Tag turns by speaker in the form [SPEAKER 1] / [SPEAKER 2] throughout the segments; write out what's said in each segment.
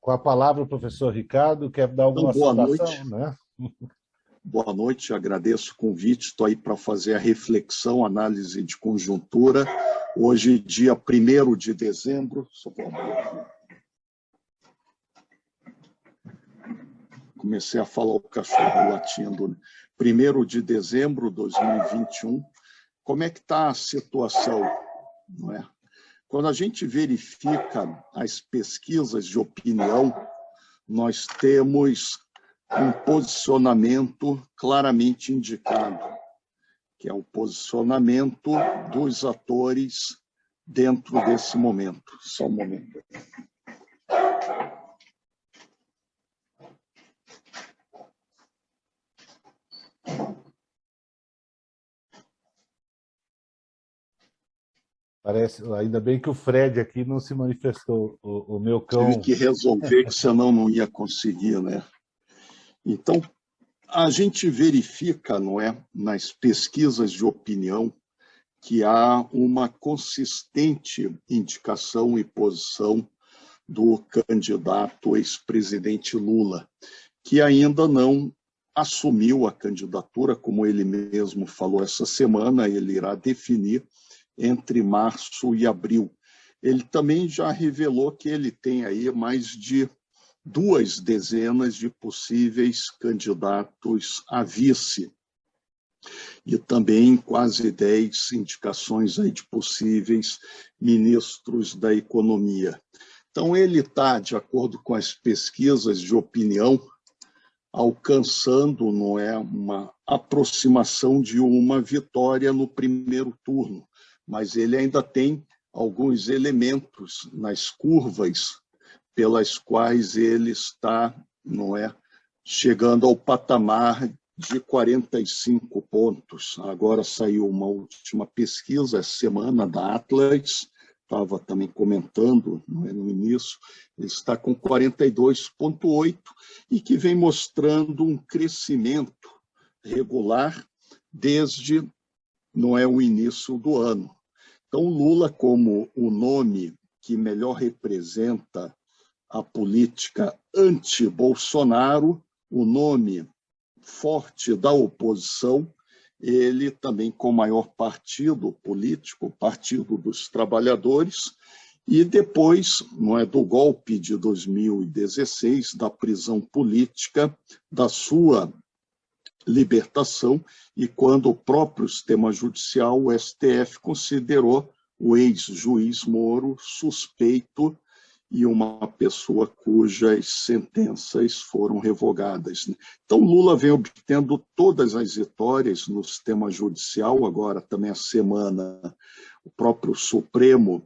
[SPEAKER 1] Com a palavra, o professor Ricardo, quer dar
[SPEAKER 2] Então,
[SPEAKER 1] alguma
[SPEAKER 2] boa
[SPEAKER 1] saudação,
[SPEAKER 2] noite.
[SPEAKER 1] né?
[SPEAKER 2] Boa noite, agradeço o convite. Estou aí para fazer a reflexão, análise de conjuntura. Hoje, dia 1º de dezembro. Comecei a falar o cachorro latindo. 1º de dezembro de 2021. Como é que está a situação? Não é? Quando a gente verifica as pesquisas de opinião, nós temos um posicionamento claramente indicado, que é o posicionamento dos atores dentro desse momento. Só um momento.
[SPEAKER 1] Parece, ainda bem que o Fred aqui não se manifestou. O meu cão.
[SPEAKER 2] Tive que resolver, que senão não ia conseguir, né? Então, a gente verifica, não é, nas pesquisas de opinião, que há uma consistente indicação e posição do candidato ex-presidente Lula, que ainda não assumiu a candidatura, como ele mesmo falou essa semana, ele irá definir entre março e abril. Ele também já revelou que ele tem aí mais de 2 dezenas de possíveis candidatos a vice, e também quase 10 indicações aí de possíveis ministros da economia. Então, ele está, de acordo com as pesquisas de opinião, alcançando, não é, uma aproximação de uma vitória no primeiro turno, mas ele ainda tem alguns elementos nas curvas pelas quais ele está, não é, chegando ao patamar de 45 pontos. Agora saiu uma última pesquisa, essa semana, da Atlas, estava também comentando, não é, no início, ele está com 42,8 e que vem mostrando um crescimento regular desde, não é, o início do ano. Então, Lula, como o nome que melhor representa a política anti-Bolsonaro, o nome forte da oposição, ele também com o maior partido político, o Partido dos Trabalhadores, e depois, não é, do golpe de 2016, da prisão política, da sua libertação, e quando o próprio sistema judicial, o STF, considerou o ex-juiz Moro suspeito e uma pessoa cujas sentenças foram revogadas. Então, Lula vem obtendo todas as vitórias no sistema judicial. Agora, também a semana, o próprio Supremo,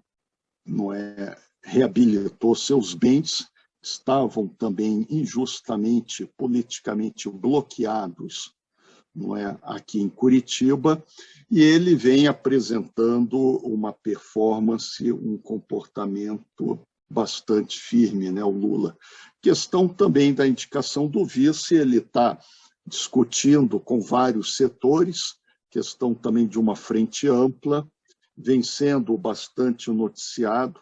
[SPEAKER 2] não é, reabilitou seus bens, estavam também injustamente, politicamente bloqueados, não é, aqui em Curitiba, e ele vem apresentando uma performance, um comportamento bastante firme, né, o Lula. Questão também da indicação do vice, ele está discutindo com vários setores, questão também de uma frente ampla, vem sendo bastante noticiado,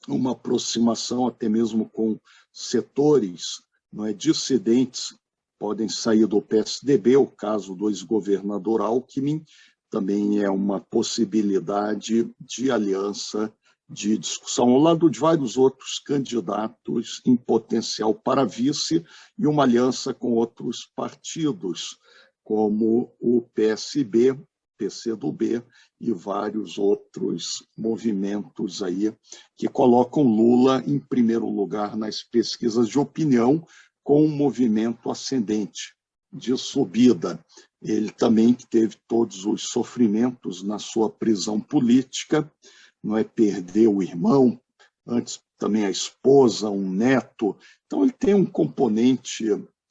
[SPEAKER 2] uma aproximação até mesmo com setores, não é, dissidentes, podem sair do PSDB, o caso do ex-governador Alckmin, também é uma possibilidade de aliança, de discussão, ao lado de vários outros candidatos em potencial para vice, e uma aliança com outros partidos, como o PSB, PCdoB e vários outros movimentos aí que colocam Lula em primeiro lugar nas pesquisas de opinião, com um movimento ascendente, de subida. Ele também teve todos os sofrimentos na sua prisão política, não é, perdeu o irmão, antes também a esposa, um neto. Então ele tem um componente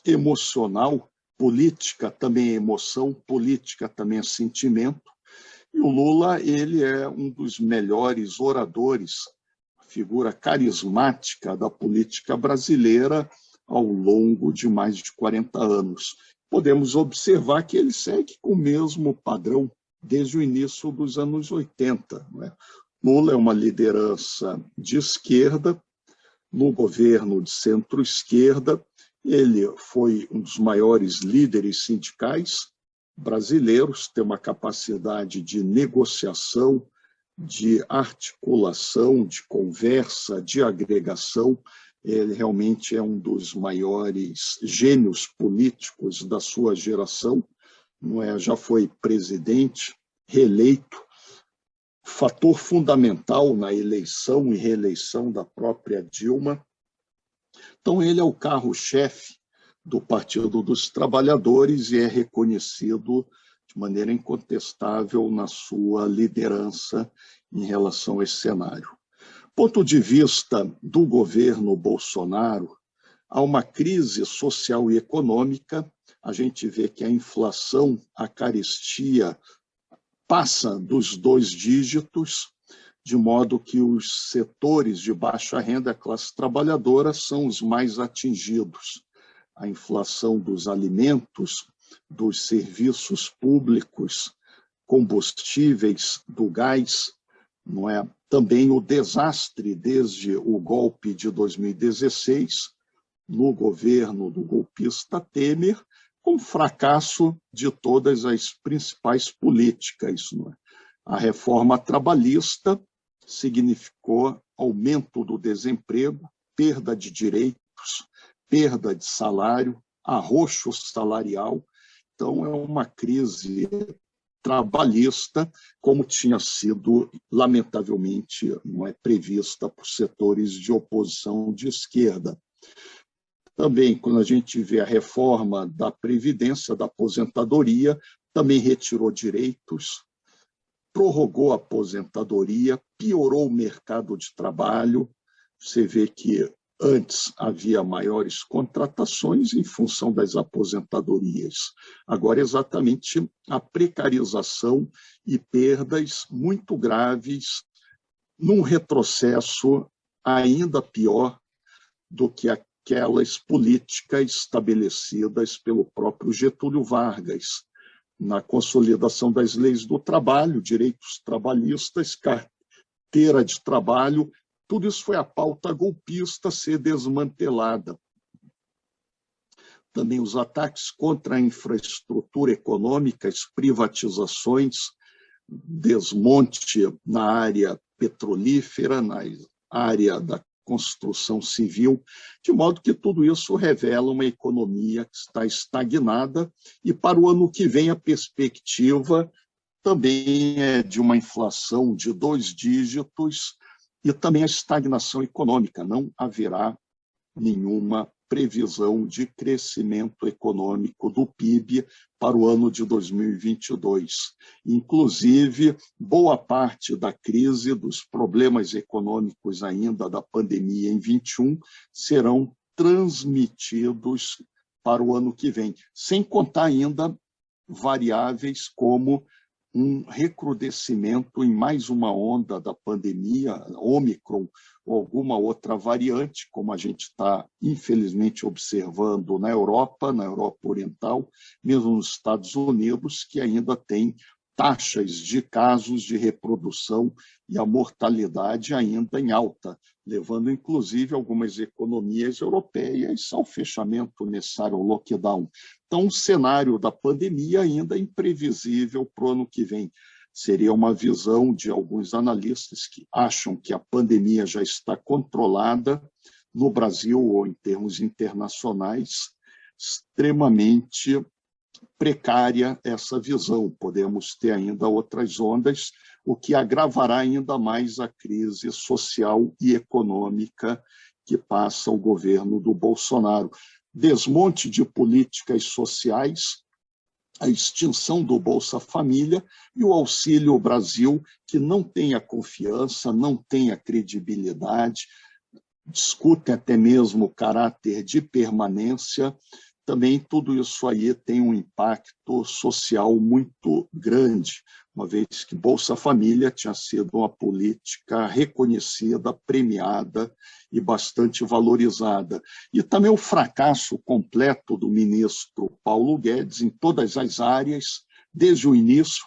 [SPEAKER 2] emocional, política também é emoção, política também é sentimento. E o Lula, ele é um dos melhores oradores, figura carismática da política brasileira ao longo de mais de 40 anos. Podemos observar que ele segue com o mesmo padrão desde o início dos anos 80. Não é? Lula é uma liderança de esquerda, no governo de centro-esquerda. Ele foi um dos maiores líderes sindicais brasileiros, tem uma capacidade de negociação, de articulação, de conversa, de agregação. Ele realmente é um dos maiores gênios políticos da sua geração, não é? Já foi presidente, reeleito, fator fundamental na eleição e reeleição da própria Dilma. Então, ele é o carro-chefe do Partido dos Trabalhadores e é reconhecido de maneira incontestável na sua liderança em relação a esse cenário. Ponto de vista do governo Bolsonaro, há uma crise social e econômica. A gente vê que a inflação, a carestia, passa dos 2 dígitos, de modo que os setores de baixa renda, a classe trabalhadora, são os mais atingidos. A inflação dos alimentos, dos serviços públicos, combustíveis, do gás, não é? Também o desastre desde o golpe de 2016, no governo do golpista Temer, com fracasso de todas as principais políticas. Não é? A reforma trabalhista significou aumento do desemprego, perda de direitos, perda de salário, arroxo salarial. Então, é uma crise trabalhista, como tinha sido, lamentavelmente, não é, prevista por setores de oposição de esquerda. Também, quando a gente vê a reforma da Previdência, da aposentadoria, também retirou direitos, prorrogou a aposentadoria, piorou o mercado de trabalho. Você vê que antes havia maiores contratações em função das aposentadorias. Agora, exatamente a precarização e perdas muito graves, num retrocesso ainda pior do que aquelas políticas estabelecidas pelo próprio Getúlio Vargas, na consolidação das leis do trabalho, direitos trabalhistas, carteira de trabalho. Tudo isso foi a pauta golpista ser desmantelada. Também os ataques contra a infraestrutura econômica, as privatizações, desmonte na área petrolífera, na área da construção civil, de modo que tudo isso revela uma economia que está estagnada e para o ano que vem a perspectiva também é de uma inflação de 2 dígitos, e também a estagnação econômica. Não haverá nenhuma previsão de crescimento econômico do PIB para o ano de 2022. Inclusive, boa parte da crise, dos problemas econômicos ainda da pandemia em 21, serão transmitidos para o ano que vem, sem contar ainda variáveis como um recrudescimento em mais uma onda da pandemia, Ômicron, ou alguma outra variante, como a gente está, infelizmente, observando na Europa Oriental, mesmo nos Estados Unidos, que ainda tem taxas de casos de reprodução e a mortalidade ainda em alta, levando, inclusive, algumas economias europeias ao fechamento necessário, ao lockdown. Então, o cenário da pandemia ainda é imprevisível para o ano que vem. Seria uma visão de alguns analistas que acham que a pandemia já está controlada no Brasil ou em termos internacionais, extremamente precária essa visão. Podemos ter ainda outras ondas, o que agravará ainda mais a crise social e econômica que passa o governo do Bolsonaro. Desmonte de políticas sociais, a extinção do Bolsa Família e o Auxílio Brasil, que não tem a confiança, não tem a credibilidade, discutem até mesmo o caráter de permanência. Também tudo isso aí tem um impacto social muito grande, uma vez que Bolsa Família tinha sido uma política reconhecida, premiada e bastante valorizada. E também o fracasso completo do ministro Paulo Guedes em todas as áreas, desde o início,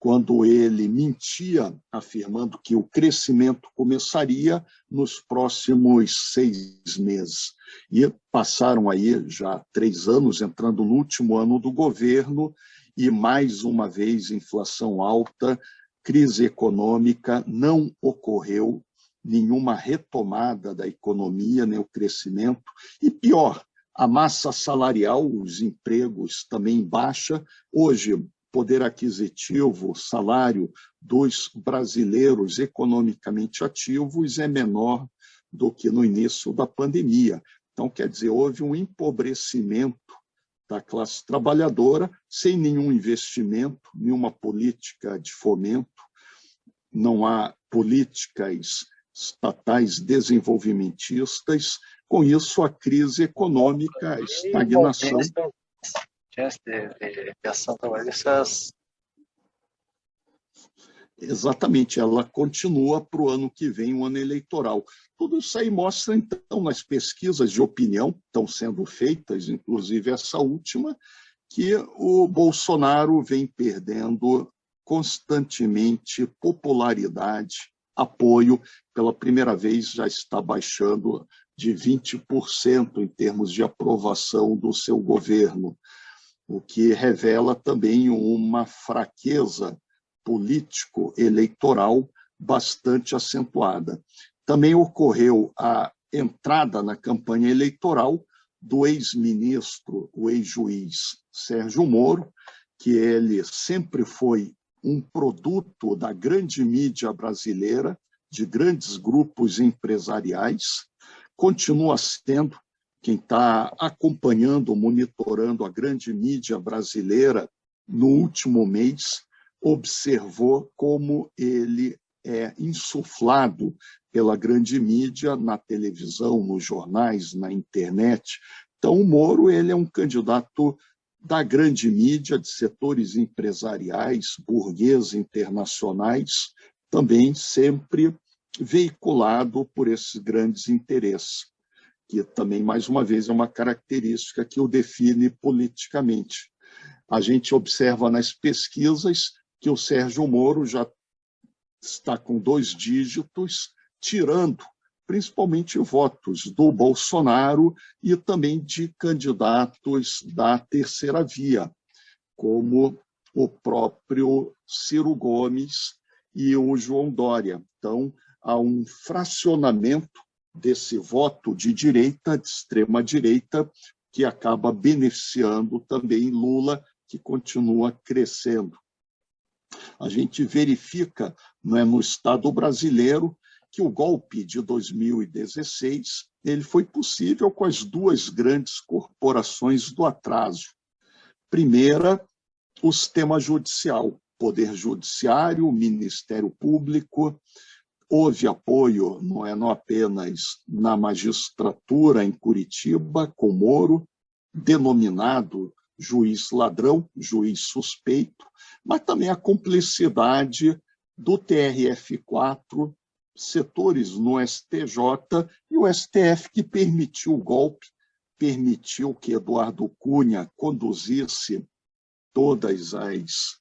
[SPEAKER 2] quando ele mentia, afirmando que o crescimento começaria nos próximos 6 meses. E passaram aí já 3 anos, entrando no último ano do governo, e mais uma vez inflação alta, crise econômica, não ocorreu nenhuma retomada da economia, nem o crescimento, e pior, a massa salarial, os empregos também em baixa. Hoje, poder aquisitivo, salário dos brasileiros economicamente ativos é menor do que no início da pandemia. Então, quer dizer, houve um empobrecimento da classe trabalhadora sem nenhum investimento, nenhuma política de fomento, não há políticas estatais desenvolvimentistas. Com isso, a crise econômica, a estagnação. Exatamente, ela continua para o ano que vem, um ano eleitoral. Tudo isso aí mostra, então, nas pesquisas de opinião que estão sendo feitas, inclusive essa última, que o Bolsonaro vem perdendo constantemente popularidade, apoio, pela primeira vez já está baixando de 20% em termos de aprovação do seu governo, o que revela também uma fraqueza político-eleitoral bastante acentuada. Também ocorreu a entrada na campanha eleitoral do ex-ministro, o ex-juiz Sérgio Moro, que ele sempre foi um produto da grande mídia brasileira, de grandes grupos empresariais, continua sendo. Quem está acompanhando, monitorando a grande mídia brasileira no último mês, observou como ele é insuflado pela grande mídia na televisão, nos jornais, na internet. Então, o Moro ele é um candidato da grande mídia, de setores empresariais, burgueses internacionais, também sempre veiculado por esses grandes interesses, que também, mais uma vez, é uma característica que o define politicamente. A gente observa nas pesquisas que o Sérgio Moro já está com 2 dígitos, tirando principalmente votos do Bolsonaro e também de candidatos da terceira via, como o próprio Ciro Gomes e o João Dória. Então, há um fracionamento desse voto de direita, de extrema-direita, que acaba beneficiando também Lula, que continua crescendo. A gente verifica, não é, no Estado brasileiro que o golpe de 2016 ele foi possível com as 2 grandes corporações do atraso. Primeira, o sistema judicial, Poder Judiciário, Ministério Público. Houve apoio, não apenas na magistratura em Curitiba, com Moro, denominado juiz ladrão, juiz suspeito, mas também a cumplicidade do TRF4, setores no STJ e o STF que permitiu o golpe, permitiu que Eduardo Cunha conduzisse todas as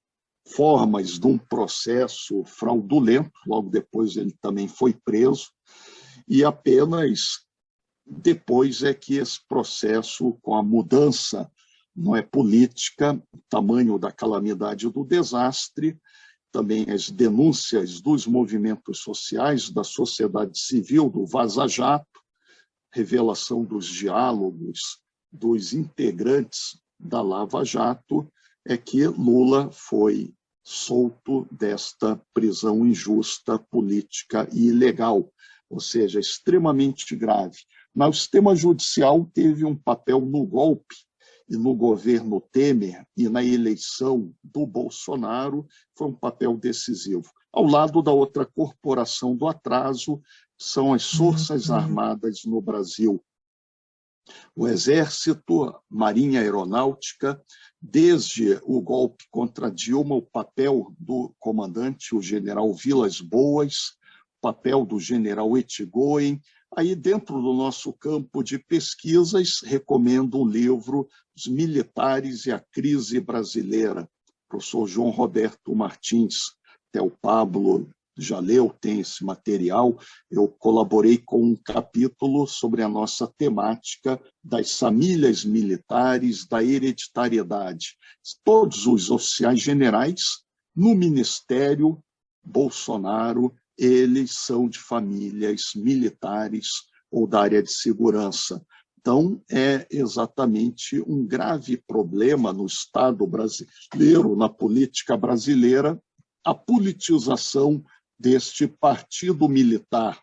[SPEAKER 2] formas de um processo fraudulento, logo depois ele também foi preso, e apenas depois é que esse processo, com a mudança política, o tamanho da calamidade do desastre, também as denúncias dos movimentos sociais, da sociedade civil, do Vaza Jato, revelação dos diálogos dos integrantes da Lava Jato, é que Lula foi solto desta prisão injusta, política e ilegal, ou seja, extremamente grave. Mas o sistema judicial teve um papel no golpe e no governo Temer e na eleição do Bolsonaro, foi um papel decisivo. Ao lado da outra corporação do atraso, são as Forças Armadas no Brasil. O Exército, Marinha Aeronáutica, desde o golpe contra Dilma, o papel do comandante, o general Vilas Boas, o papel do general Etchegoyen. Aí, dentro do nosso campo de pesquisas, recomendo o livro Os Militares e a Crise Brasileira, professor João Roberto Martins, até o Pablo já leu, tem esse material. Eu colaborei com um capítulo sobre a nossa temática das famílias militares, da hereditariedade. Todos os oficiais generais no Ministério Bolsonaro, eles são de famílias militares ou da área de segurança. Então, é exatamente um grave problema no Estado brasileiro, na política brasileira, a politização deste partido militar.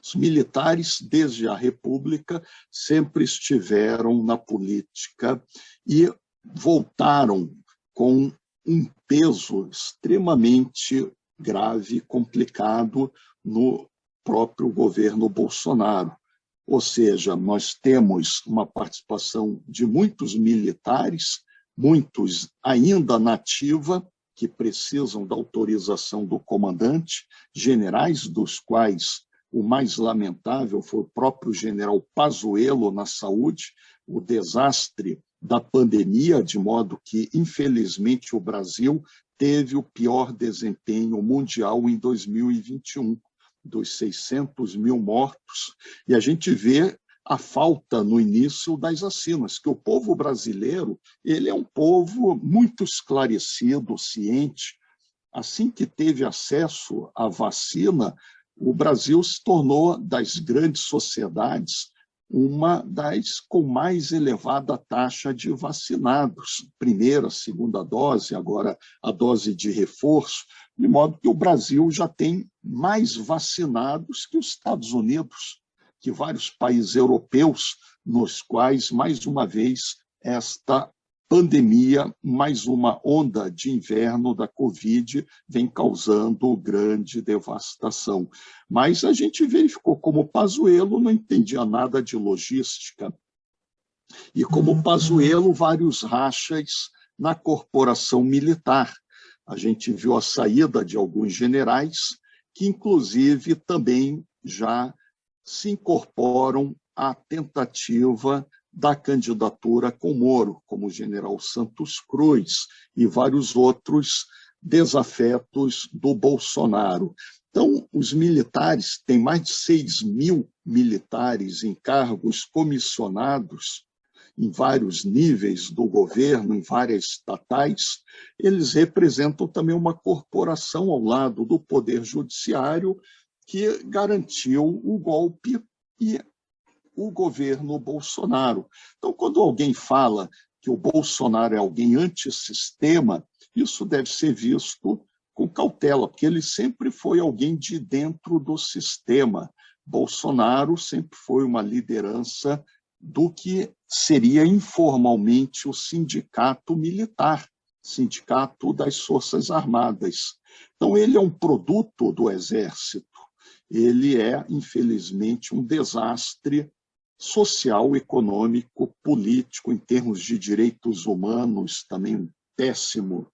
[SPEAKER 2] Os militares, desde a República, sempre estiveram na política e voltaram com um peso extremamente grave, complicado no próprio governo Bolsonaro. Ou seja, nós temos uma participação de muitos militares, muitos ainda na ativa, que precisam da autorização do comandante, generais dos quais o mais lamentável foi o próprio general Pazuello na saúde, o desastre da pandemia, de modo que, infelizmente, o Brasil teve o pior desempenho mundial em 2021, dos 600 mil mortos, e a gente vê a falta no início das vacinas, que o povo brasileiro ele é um povo muito esclarecido, ciente. Assim que teve acesso à vacina, o Brasil se tornou, das grandes sociedades, uma das com mais elevada taxa de vacinados. Primeira, segunda dose, agora a dose de reforço, de modo que o Brasil já tem mais vacinados que os Estados Unidos, que vários países europeus, nos quais, mais uma vez, esta pandemia, mais uma onda de inverno da Covid, vem causando grande devastação. Mas a gente verificou como Pazuello não entendia nada de logística. E como Pazuello, vários rachas na corporação militar. A gente viu a saída de alguns generais, que inclusive também já se incorporam à tentativa da candidatura com Moro, como o general Santos Cruz e vários outros desafetos do Bolsonaro. Então, os militares, tem mais de 6 mil militares em cargos comissionados em vários níveis do governo, em várias estatais, eles representam também uma corporação ao lado do Poder Judiciário, que garantiu o golpe e o governo Bolsonaro. Então, quando alguém fala que o Bolsonaro é alguém antissistema, isso deve ser visto com cautela, porque ele sempre foi alguém de dentro do sistema. Bolsonaro sempre foi uma liderança do que seria informalmente o sindicato militar, sindicato das Forças Armadas. Então, ele é um produto do Exército. Ele é, infelizmente, um desastre social, econômico, político, em termos de direitos humanos, também um péssimo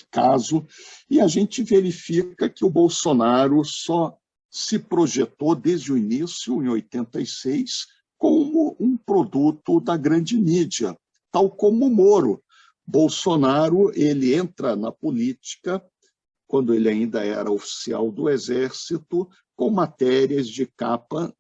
[SPEAKER 2] caso. E a gente verifica que o Bolsonaro só se projetou desde o início, em 86, como um produto da grande mídia, tal como o Moro. Bolsonaro, ele entra na política, quando ele ainda era oficial do Exército, com matérias de capa,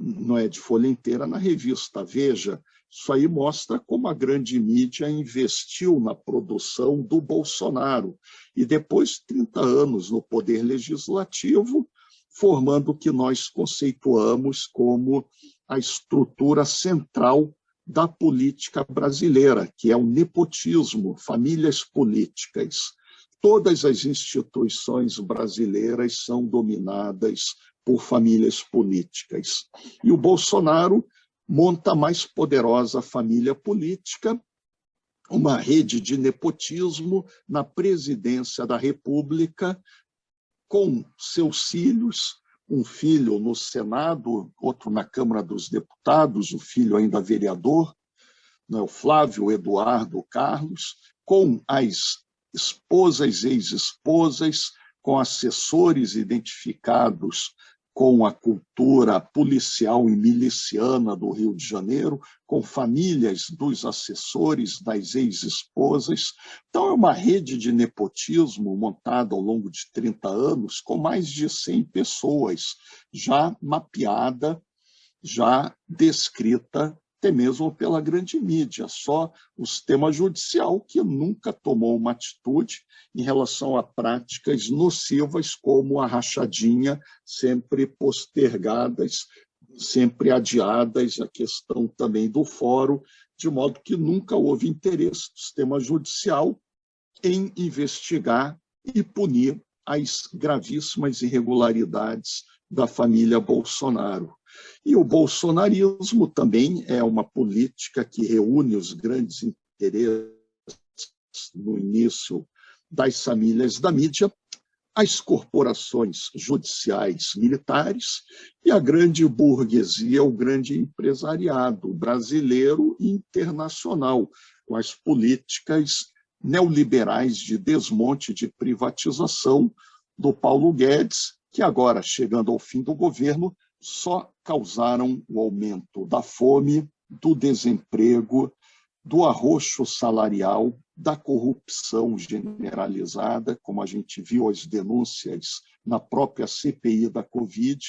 [SPEAKER 2] não é de folha inteira, na revista Veja. Isso aí mostra como a grande mídia investiu na produção do Bolsonaro. E depois, 30 anos no Poder Legislativo, formando o que nós conceituamos como a estrutura central da política brasileira, que é o nepotismo, famílias políticas. Todas as instituições brasileiras são dominadas por famílias políticas. E o Bolsonaro monta a mais poderosa família política, uma rede de nepotismo na presidência da República, com seus filhos, um filho no Senado, outro na Câmara dos Deputados, o filho ainda vereador, o Flávio Eduardo Carlos, com as esposas, ex-esposas, com assessores identificados com a cultura policial e miliciana do Rio de Janeiro, com famílias dos assessores, das ex-esposas. Então, é uma rede de nepotismo montada ao longo de 30 anos, com mais de 100 pessoas, já mapeada, já descrita até mesmo pela grande mídia, só o sistema judicial que nunca tomou uma atitude em relação a práticas nocivas como a rachadinha, sempre postergadas, sempre adiadas, a questão também do fórum, de modo que nunca houve interesse do sistema judicial em investigar e punir as gravíssimas irregularidades da família Bolsonaro. E o bolsonarismo também é uma política que reúne os grandes interesses no início das famílias da mídia, as corporações judiciais militares e a grande burguesia, o grande empresariado brasileiro e internacional, com as políticas neoliberais de desmonte, de privatização do Paulo Guedes, que agora, chegando ao fim do governo, só causaram o aumento da fome, do desemprego, do arroxo salarial, da corrupção generalizada, como a gente viu as denúncias na própria CPI da Covid,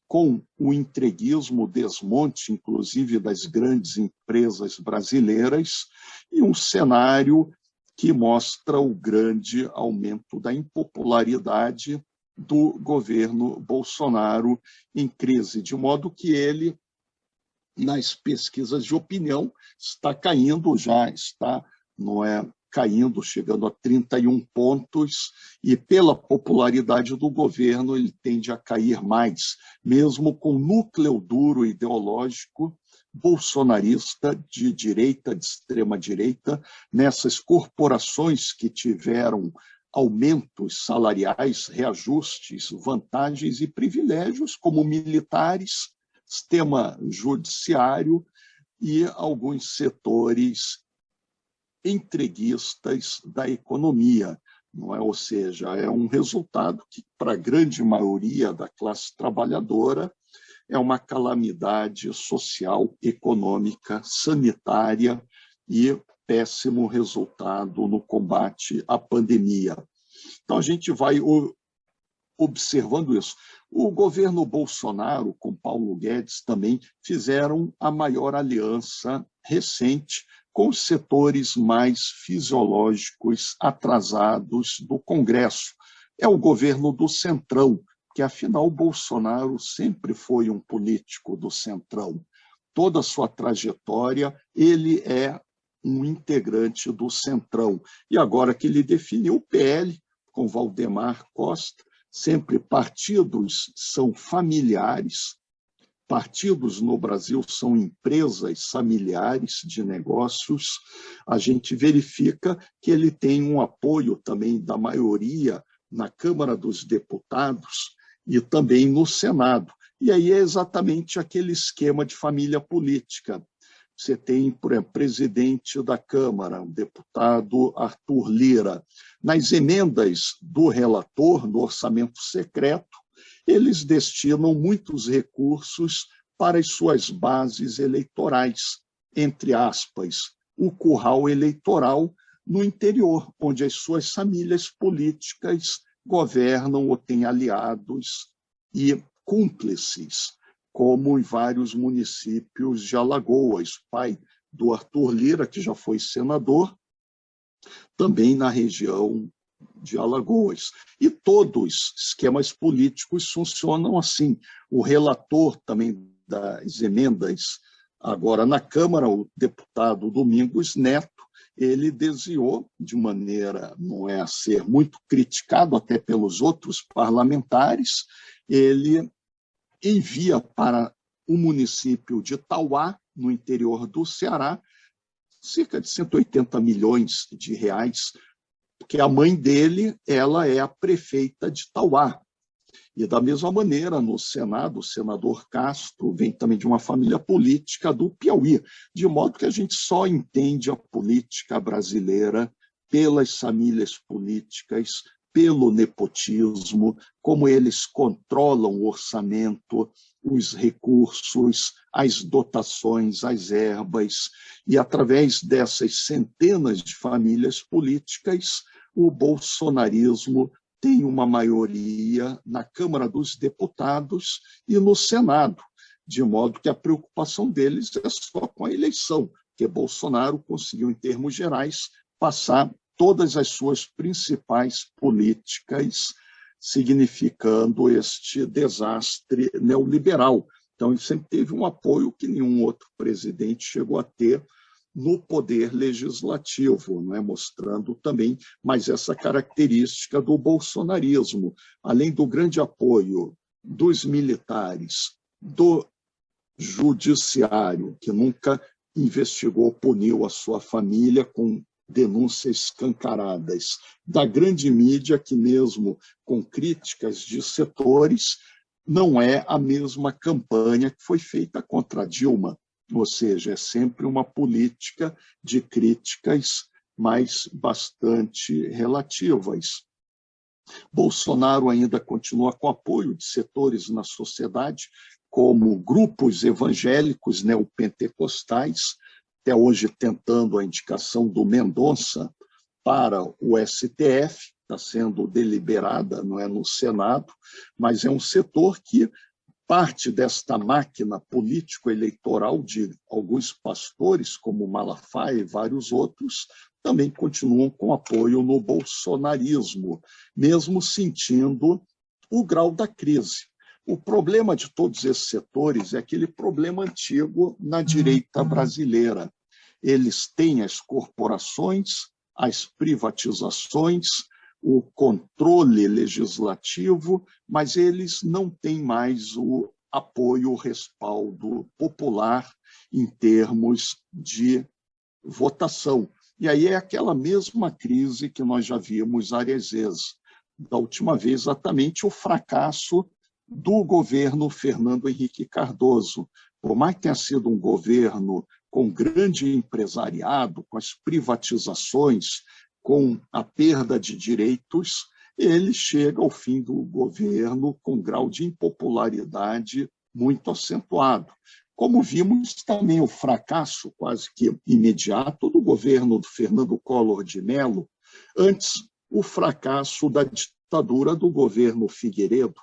[SPEAKER 2] com o entreguismo, o desmonte, inclusive, das grandes empresas brasileiras, e um cenário que mostra o grande aumento da impopularidade do governo Bolsonaro em crise, de modo que ele, nas pesquisas de opinião, está caindo, já está, não é, caindo, chegando a 31 pontos, e pela popularidade do governo ele tende a cair mais, mesmo com núcleo duro ideológico bolsonarista de direita, de extrema-direita, nessas corporações que tiveram aumentos salariais, reajustes, vantagens e privilégios, como militares, sistema judiciário e alguns setores entreguistas da economia, não é? Ou seja, é um resultado que, para a grande maioria da classe trabalhadora, é uma calamidade social, econômica, sanitária e péssimo resultado no combate à pandemia. Então, a gente vai observando isso. O governo Bolsonaro, com Paulo Guedes, também fizeram a maior aliança recente com os setores mais fisiológicos atrasados do Congresso. É o governo do Centrão, que, afinal, Bolsonaro sempre foi um político do Centrão. Toda a sua trajetória, ele é um integrante do Centrão. E agora que ele definiu o PL, com Valdemar Costa, sempre partidos são familiares, partidos no Brasil são empresas familiares de negócios, a gente verifica que ele tem um apoio também da maioria na Câmara dos Deputados e também no Senado. E aí é exatamente aquele esquema de família política. Você tem, por exemplo, presidente da Câmara, o deputado Arthur Lira. Nas emendas do relator, no orçamento secreto, eles destinam muitos recursos para as suas bases eleitorais, entre aspas, o curral eleitoral no interior, onde as suas famílias políticas governam ou têm aliados e cúmplices, como em vários municípios de Alagoas, pai do Arthur Lira, que já foi senador, também na região de Alagoas. E todos os esquemas políticos funcionam assim. O relator também das emendas, agora na Câmara, o deputado Domingos Neto, ele desviou de maneira, não é a ser muito criticado até pelos outros parlamentares, ele envia para o município de Tauá, no interior do Ceará, cerca de 180 milhões de reais, porque a mãe dele, ela é a prefeita de Tauá. E da mesma maneira, no Senado, o senador Castro vem também de uma família política do Piauí, de modo que a gente só entende a política brasileira pelas famílias políticas pelo nepotismo, como eles controlam o orçamento, os recursos, as dotações, as verbas, e através dessas centenas de famílias políticas, o bolsonarismo tem uma maioria na Câmara dos Deputados e no Senado, de modo que a preocupação deles é só com a eleição, porque Bolsonaro conseguiu, em termos gerais, passar todas as suas principais políticas, significando este desastre neoliberal. Então, ele sempre teve um apoio que nenhum outro presidente chegou a ter no poder legislativo, né? Mostrando também mais essa característica do bolsonarismo, além do grande apoio dos militares, do judiciário, que nunca investigou, puniu a sua família com denúncias escancaradas, da grande mídia, que mesmo com críticas de setores, não é a mesma campanha que foi feita contra Dilma, ou seja, é sempre uma política de críticas, mas bastante relativas. Bolsonaro ainda continua com apoio de setores na sociedade, como grupos evangélicos neopentecostais, até hoje tentando a indicação do Mendonça para o STF, está sendo deliberada, não é, no Senado, mas é um setor que parte desta máquina político-eleitoral de alguns pastores, como Malafaia e vários outros, também continuam com apoio no bolsonarismo, mesmo sentindo o grau da crise. O problema de todos esses setores é aquele problema antigo na direita brasileira. Eles têm as corporações, as privatizações, o controle legislativo, mas eles não têm mais o apoio, o respaldo popular em termos de votação. E aí é aquela mesma crise que nós já vimos várias vezes. Da última vez, exatamente o fracasso do governo Fernando Henrique Cardoso. Por mais que tenha sido um governo com grande empresariado, com as privatizações, com a perda de direitos, ele chega ao fim do governo com um grau de impopularidade muito acentuado. Como vimos também o fracasso quase que imediato do governo do Fernando Collor de Mello, antes o fracasso da ditadura do governo Figueiredo,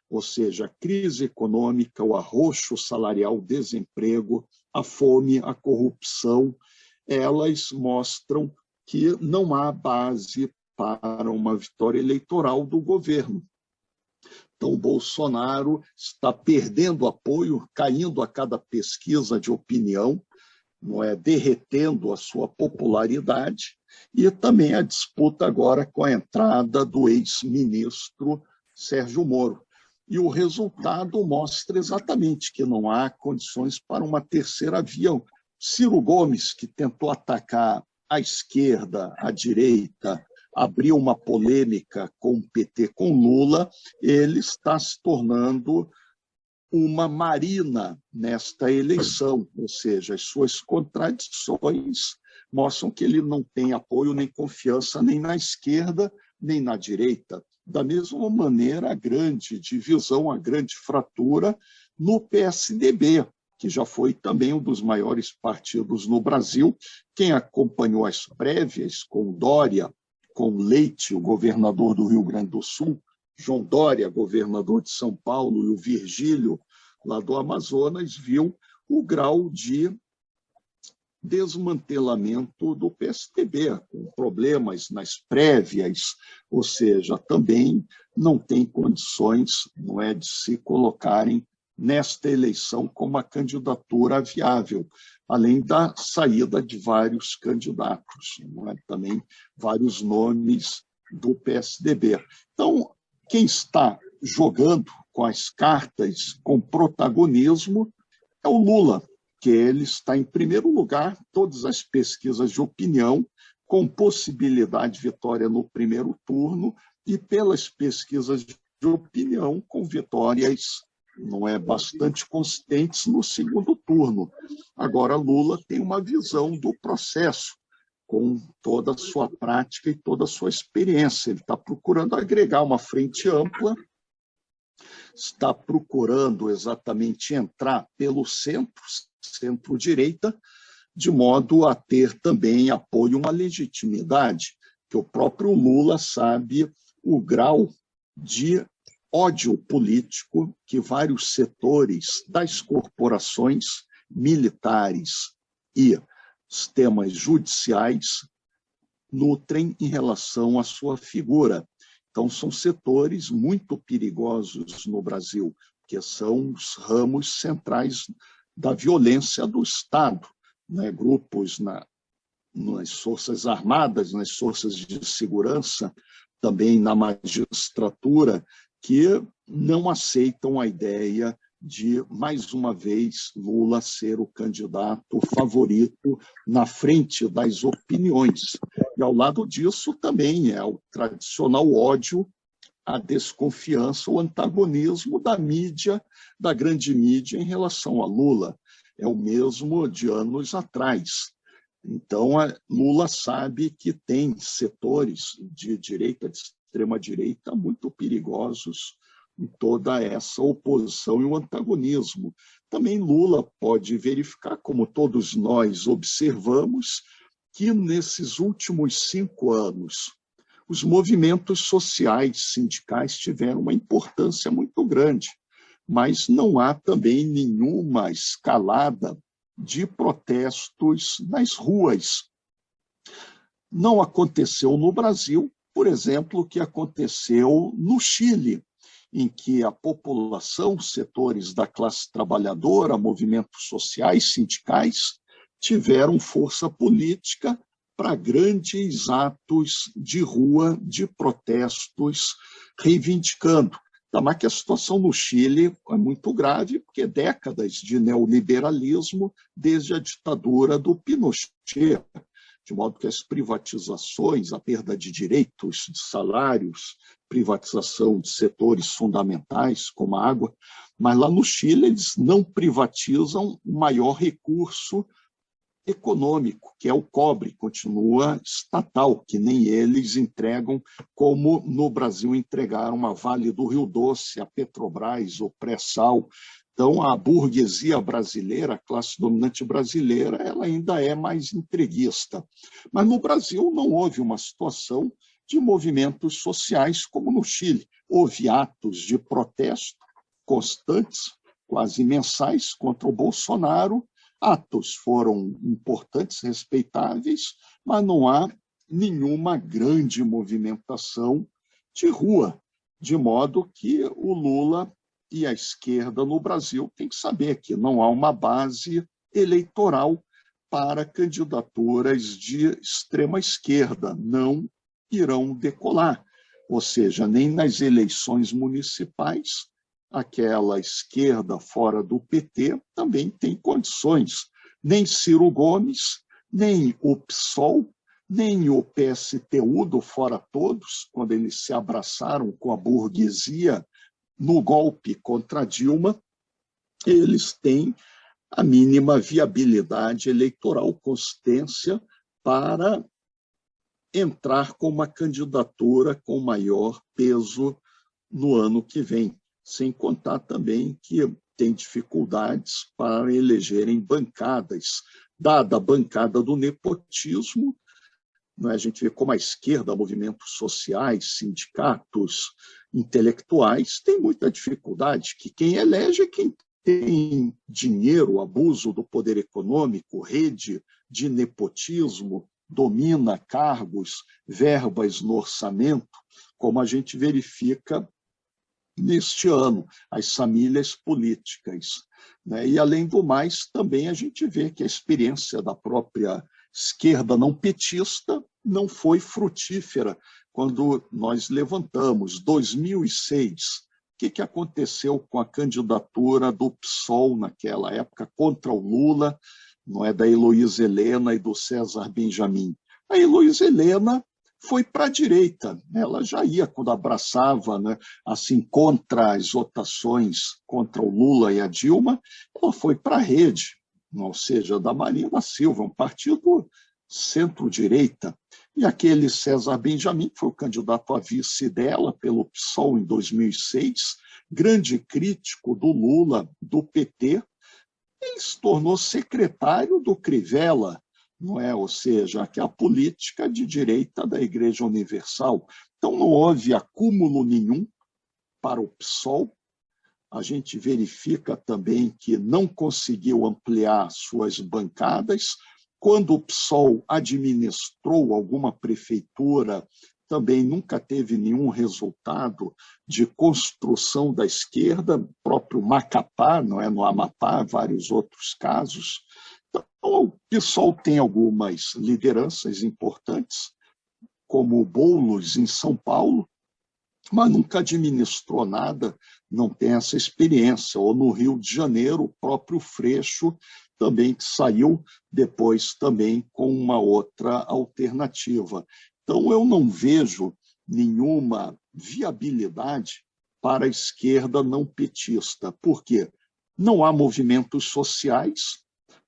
[SPEAKER 2] ou seja, a crise econômica, o arroxo salarial, o desemprego, a fome, a corrupção, elas mostram que não há base para uma vitória eleitoral do governo. Então, o Bolsonaro está perdendo apoio, caindo a cada pesquisa de opinião, não é, derretendo a sua popularidade, e também a disputa agora com a entrada do ex-ministro Sérgio Moro. E o resultado mostra exatamente que não há condições para uma terceira via. Ciro Gomes, que tentou atacar a esquerda, a direita, abriu uma polêmica com o PT, com Lula, ele está se tornando uma marina nesta eleição, ou seja, as suas contradições mostram que ele não tem apoio nem confiança nem na esquerda, nem na direita. Da mesma maneira, a grande divisão, a grande fratura no PSDB, que já foi também um dos maiores partidos no Brasil. Quem acompanhou as prévias com Dória, com Leite, o governador do Rio Grande do Sul, João Dória, governador de São Paulo, e o Virgílio, lá do Amazonas, viu o grau de desmantelamento do PSDB, com problemas nas prévias, ou seja, também não tem condições, não é, de se colocarem nesta eleição como uma candidatura viável, além da saída de vários candidatos, não é? Também vários nomes do PSDB. Então, quem está jogando com as cartas com protagonismo é o Lula, que ele está em primeiro lugar, todas as pesquisas de opinião, com possibilidade de vitória no primeiro turno, e pelas pesquisas de opinião, com vitórias não é, bastante consistentes no segundo turno. Agora, Lula tem uma visão do processo, com toda a sua prática e toda a sua experiência. Ele está procurando agregar uma frente ampla, está procurando exatamente entrar pelo centro, centro-direita, de modo a ter também apoio, uma legitimidade, que o próprio Lula sabe o grau de ódio político que vários setores das corporações militares e sistemas judiciais nutrem em relação à sua figura. Então, são setores muito perigosos no Brasil, que são os ramos centrais da violência do Estado, né? Grupos nas forças armadas, nas forças de segurança, também na magistratura, que não aceitam a ideia de, mais uma vez, Lula ser o candidato favorito na frente das opiniões. E, ao lado disso, também é o tradicional ódio, a desconfiança, o antagonismo da mídia, da grande mídia, em relação a Lula. É o mesmo de anos atrás. Então, Lula sabe que tem setores de direita, de extrema-direita, muito perigosos em toda essa oposição e o antagonismo. Também Lula pode verificar, como todos nós observamos, que nesses últimos 5 anos, os movimentos sociais, sindicais, tiveram uma importância muito grande, mas não há também nenhuma escalada de protestos nas ruas. Não aconteceu no Brasil, por exemplo, o que aconteceu no Chile, em que a população, setores da classe trabalhadora, movimentos sociais, sindicais, tiveram força política para grandes atos de rua, de protestos, reivindicando. Mas que a situação no Chile é muito grave, porque décadas de neoliberalismo desde a ditadura do Pinochet, de modo que as privatizações, a perda de direitos, de salários, privatização de setores fundamentais, como a água, mas lá no Chile eles não privatizam o maior recurso econômico, que é o cobre, continua estatal, que nem eles entregam, como no Brasil entregaram a Vale do Rio Doce, a Petrobras, o pré-sal. Então, a burguesia brasileira, a classe dominante brasileira, ela ainda é mais entreguista. Mas no Brasil não houve uma situação de movimentos sociais como no Chile. Houve atos de protesto constantes, quase mensais, contra o Bolsonaro. Atos foram importantes, respeitáveis, mas não há nenhuma grande movimentação de rua, de modo que o Lula e a esquerda no Brasil têm que saber que não há uma base eleitoral para candidaturas de extrema esquerda, não irão decolar. Ou seja, nem nas eleições municipais, aquela esquerda fora do PT também tem condições. Nem Ciro Gomes, nem o PSOL, nem o PSTU do Fora Todos, quando eles se abraçaram com a burguesia no golpe contra Dilma, eles têm a mínima viabilidade eleitoral, consistência para entrar com uma candidatura com maior peso no ano que vem. Sem contar também que tem dificuldades para elegerem bancadas. Dada a bancada do nepotismo, a gente vê como a esquerda, movimentos sociais, sindicatos, intelectuais, tem muita dificuldade, que quem elege é quem tem dinheiro, abuso do poder econômico, rede de nepotismo, domina cargos, verbas no orçamento, como a gente verifica neste ano, as famílias políticas. E, além do mais, também a gente vê que a experiência da própria esquerda não petista não foi frutífera. Quando nós levantamos 2006, o que aconteceu com a candidatura do PSOL naquela época contra o Lula, não é, da Heloísa Helena e do César Benjamin? A Heloísa Helena foi para a direita, ela já ia, quando abraçava, né, assim, contra as votações contra o Lula e a Dilma, ela foi para a rede, ou seja, da Marina Silva, um partido centro-direita, e aquele César Benjamin, que foi o candidato a vice dela pelo PSOL em 2006, grande crítico do Lula, do PT, ele se tornou secretário do Crivella, não é? Ou seja, que é a política de direita da Igreja Universal. Então, não houve acúmulo nenhum para o PSOL. A gente verifica também que não conseguiu ampliar suas bancadas. Quando o PSOL administrou alguma prefeitura, também nunca teve nenhum resultado de construção da esquerda, o próprio Macapá, não é? No Amapá, vários outros casos. Então, o PSOL tem algumas lideranças importantes, como o Boulos em São Paulo, mas nunca administrou nada, não tem essa experiência. Ou no Rio de Janeiro, o próprio Freixo, também que saiu depois também com uma outra alternativa. Então, eu não vejo nenhuma viabilidade para a esquerda não petista. Por quê? Não há movimentos sociais,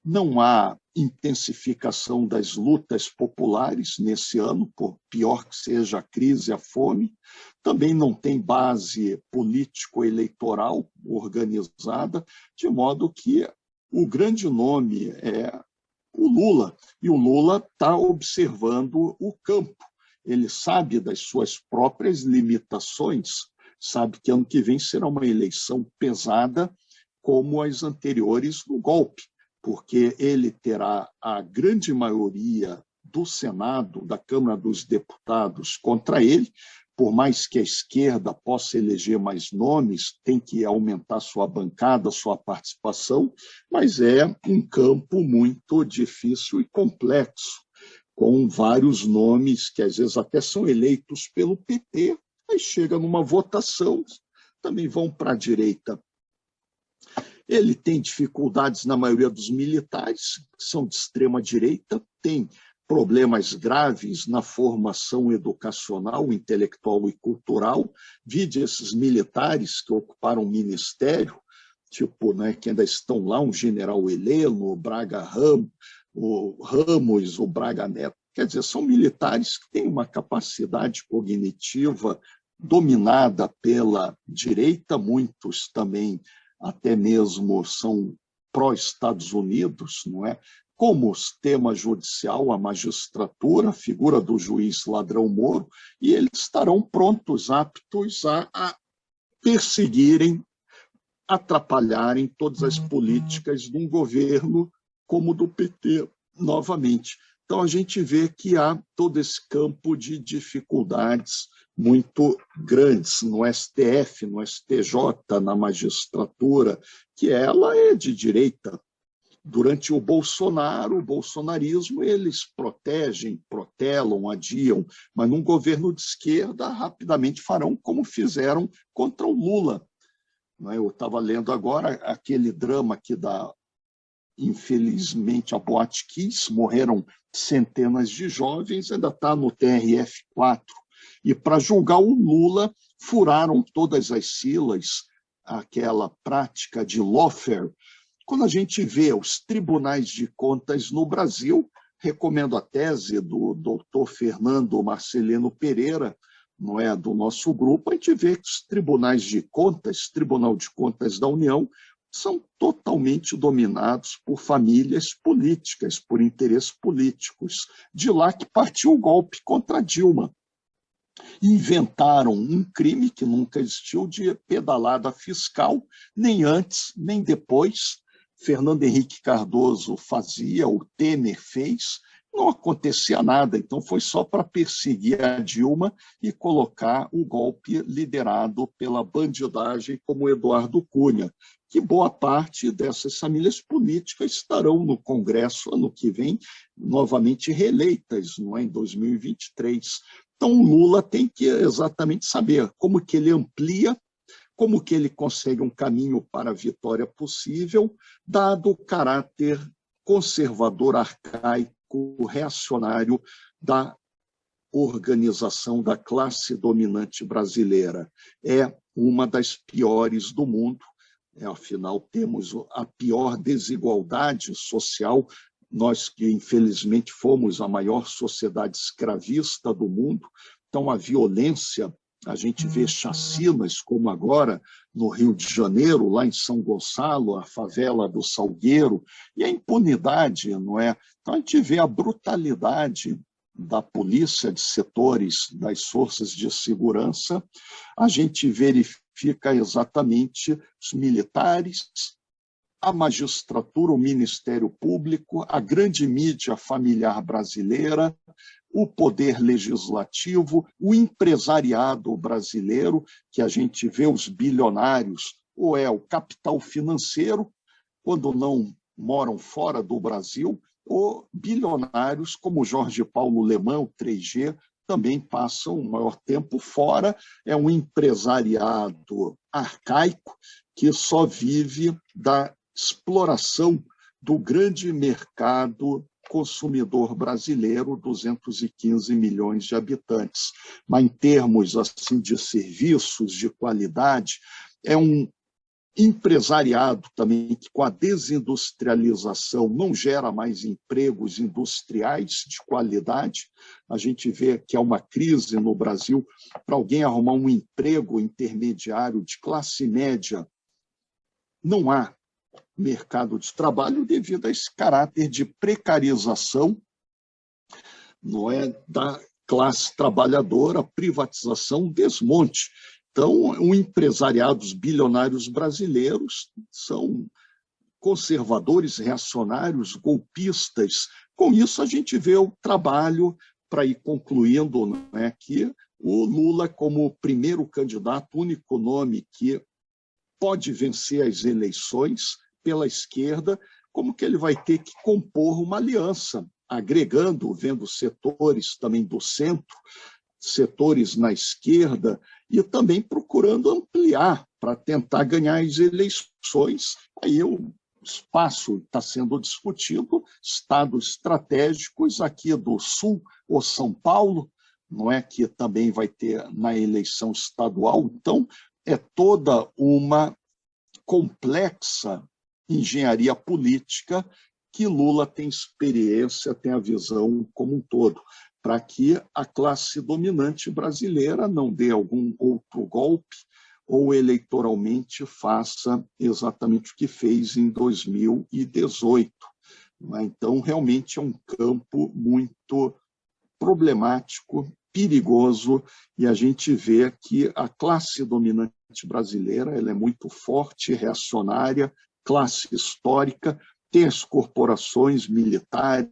[SPEAKER 2] não há intensificação das lutas populares nesse ano, por pior que seja a crise, a fome. Também não tem base político-eleitoral organizada, de modo que o grande nome é o Lula. E o Lula está observando o campo. Ele sabe das suas próprias limitações, sabe que ano que vem será uma eleição pesada, como as anteriores no golpe, porque ele terá a grande maioria do Senado, da Câmara dos Deputados, contra ele. Por mais que a esquerda possa eleger mais nomes, tem que aumentar sua bancada, sua participação, mas é um campo muito difícil e complexo, com vários nomes que às vezes até são eleitos pelo PT, aí chega numa votação, também vão para a direita. Ele tem dificuldades na maioria dos militares, que são de extrema-direita, tem problemas graves na formação educacional, intelectual e cultural. Vide esses militares que ocuparam o ministério, tipo, né, que ainda estão lá, um general Heleno, o Braga Ramos, o Braga Neto. Quer dizer, são militares que têm uma capacidade cognitiva dominada pela direita, muitos também até mesmo são pró-Estados Unidos, não é? Como o sistema judicial, a magistratura, a figura do juiz ladrão Moro, e eles estarão prontos, aptos a perseguirem, atrapalharem todas as políticas de um governo como o do PT, novamente. Então, a gente vê que há todo esse campo de dificuldades muito grandes no STF, no STJ, na magistratura, que ela é de direita. Durante o Bolsonaro, o bolsonarismo, eles protegem, protelam, adiam, mas num governo de esquerda, rapidamente farão como fizeram contra o Lula. Eu estava lendo agora aquele drama que infelizmente, a Boate Kiss, morreram centenas de jovens, ainda está no TRF4. E para julgar o Lula, furaram todas as cilas, aquela prática de lawfare. Quando a gente vê os tribunais de contas no Brasil, recomendo a tese do doutor Fernando Marcelino Pereira, não é, do nosso grupo, a gente vê que os tribunais de contas, Tribunal de Contas da União, são totalmente dominados por famílias políticas, por interesses políticos. De lá que partiu o golpe contra Dilma. Inventaram um crime que nunca existiu de pedalada fiscal, nem antes, nem depois. Fernando Henrique Cardoso fazia, o Temer fez, não acontecia nada. Então foi só para perseguir a Dilma e colocar o golpe liderado pela bandidagem como Eduardo Cunha, que boa parte dessas famílias políticas estarão no Congresso ano que vem, novamente reeleitas, não é, em 2023. Então o Lula tem que exatamente saber como que ele amplia, como que ele consegue um caminho para a vitória possível, dado o caráter conservador, arcaico, reacionário da organização da classe dominante brasileira. É uma das piores do mundo. Afinal, temos a pior desigualdade social nós que infelizmente fomos a maior sociedade escravista do mundo, então a violência, a gente vê chacinas como agora no Rio de Janeiro, lá em São Gonçalo, a favela do Salgueiro, e a impunidade, não é? Então a gente vê a brutalidade da polícia, de setores das forças de segurança, a gente verifica exatamente os militares, a magistratura, o Ministério Público, a grande mídia familiar brasileira, o poder legislativo, o empresariado brasileiro, que a gente vê os bilionários, ou é o capital financeiro, quando não moram fora do Brasil, ou bilionários como Jorge Paulo Lemann, o 3G, também passam o maior tempo fora, é um empresariado arcaico que só vive da exploração do grande mercado consumidor brasileiro, 215 milhões de habitantes. Mas em termos assim, de serviços, de qualidade, é um empresariado também que, com a desindustrialização, não gera mais empregos industriais de qualidade. A gente vê que há uma crise no Brasil para alguém arrumar um emprego intermediário de classe média. Não há mercado de trabalho devido a esse caráter de precarização, não é, da classe trabalhadora, privatização, desmonte. Então, o empresariado, os bilionários brasileiros são conservadores, reacionários, golpistas. Com isso, a gente vê o trabalho para ir concluindo, né, que o Lula, como o primeiro candidato, único nome que pode vencer as eleições pela esquerda, como que ele vai ter que compor uma aliança, agregando, vendo setores também do centro, setores na esquerda, e também procurando ampliar para tentar ganhar as eleições. Aí o espaço está sendo discutido, estados estratégicos aqui do Sul ou São Paulo, não é, que também vai ter na eleição estadual. Então, é toda uma complexa engenharia política que Lula tem experiência, tem a visão como um todo, para que a classe dominante brasileira não dê algum outro golpe ou eleitoralmente faça exatamente o que fez em 2018. Então, realmente é um campo muito problemático, perigoso, e a gente vê que a classe dominante brasileira ela é muito forte, reacionária, classe histórica, tem as corporações militares,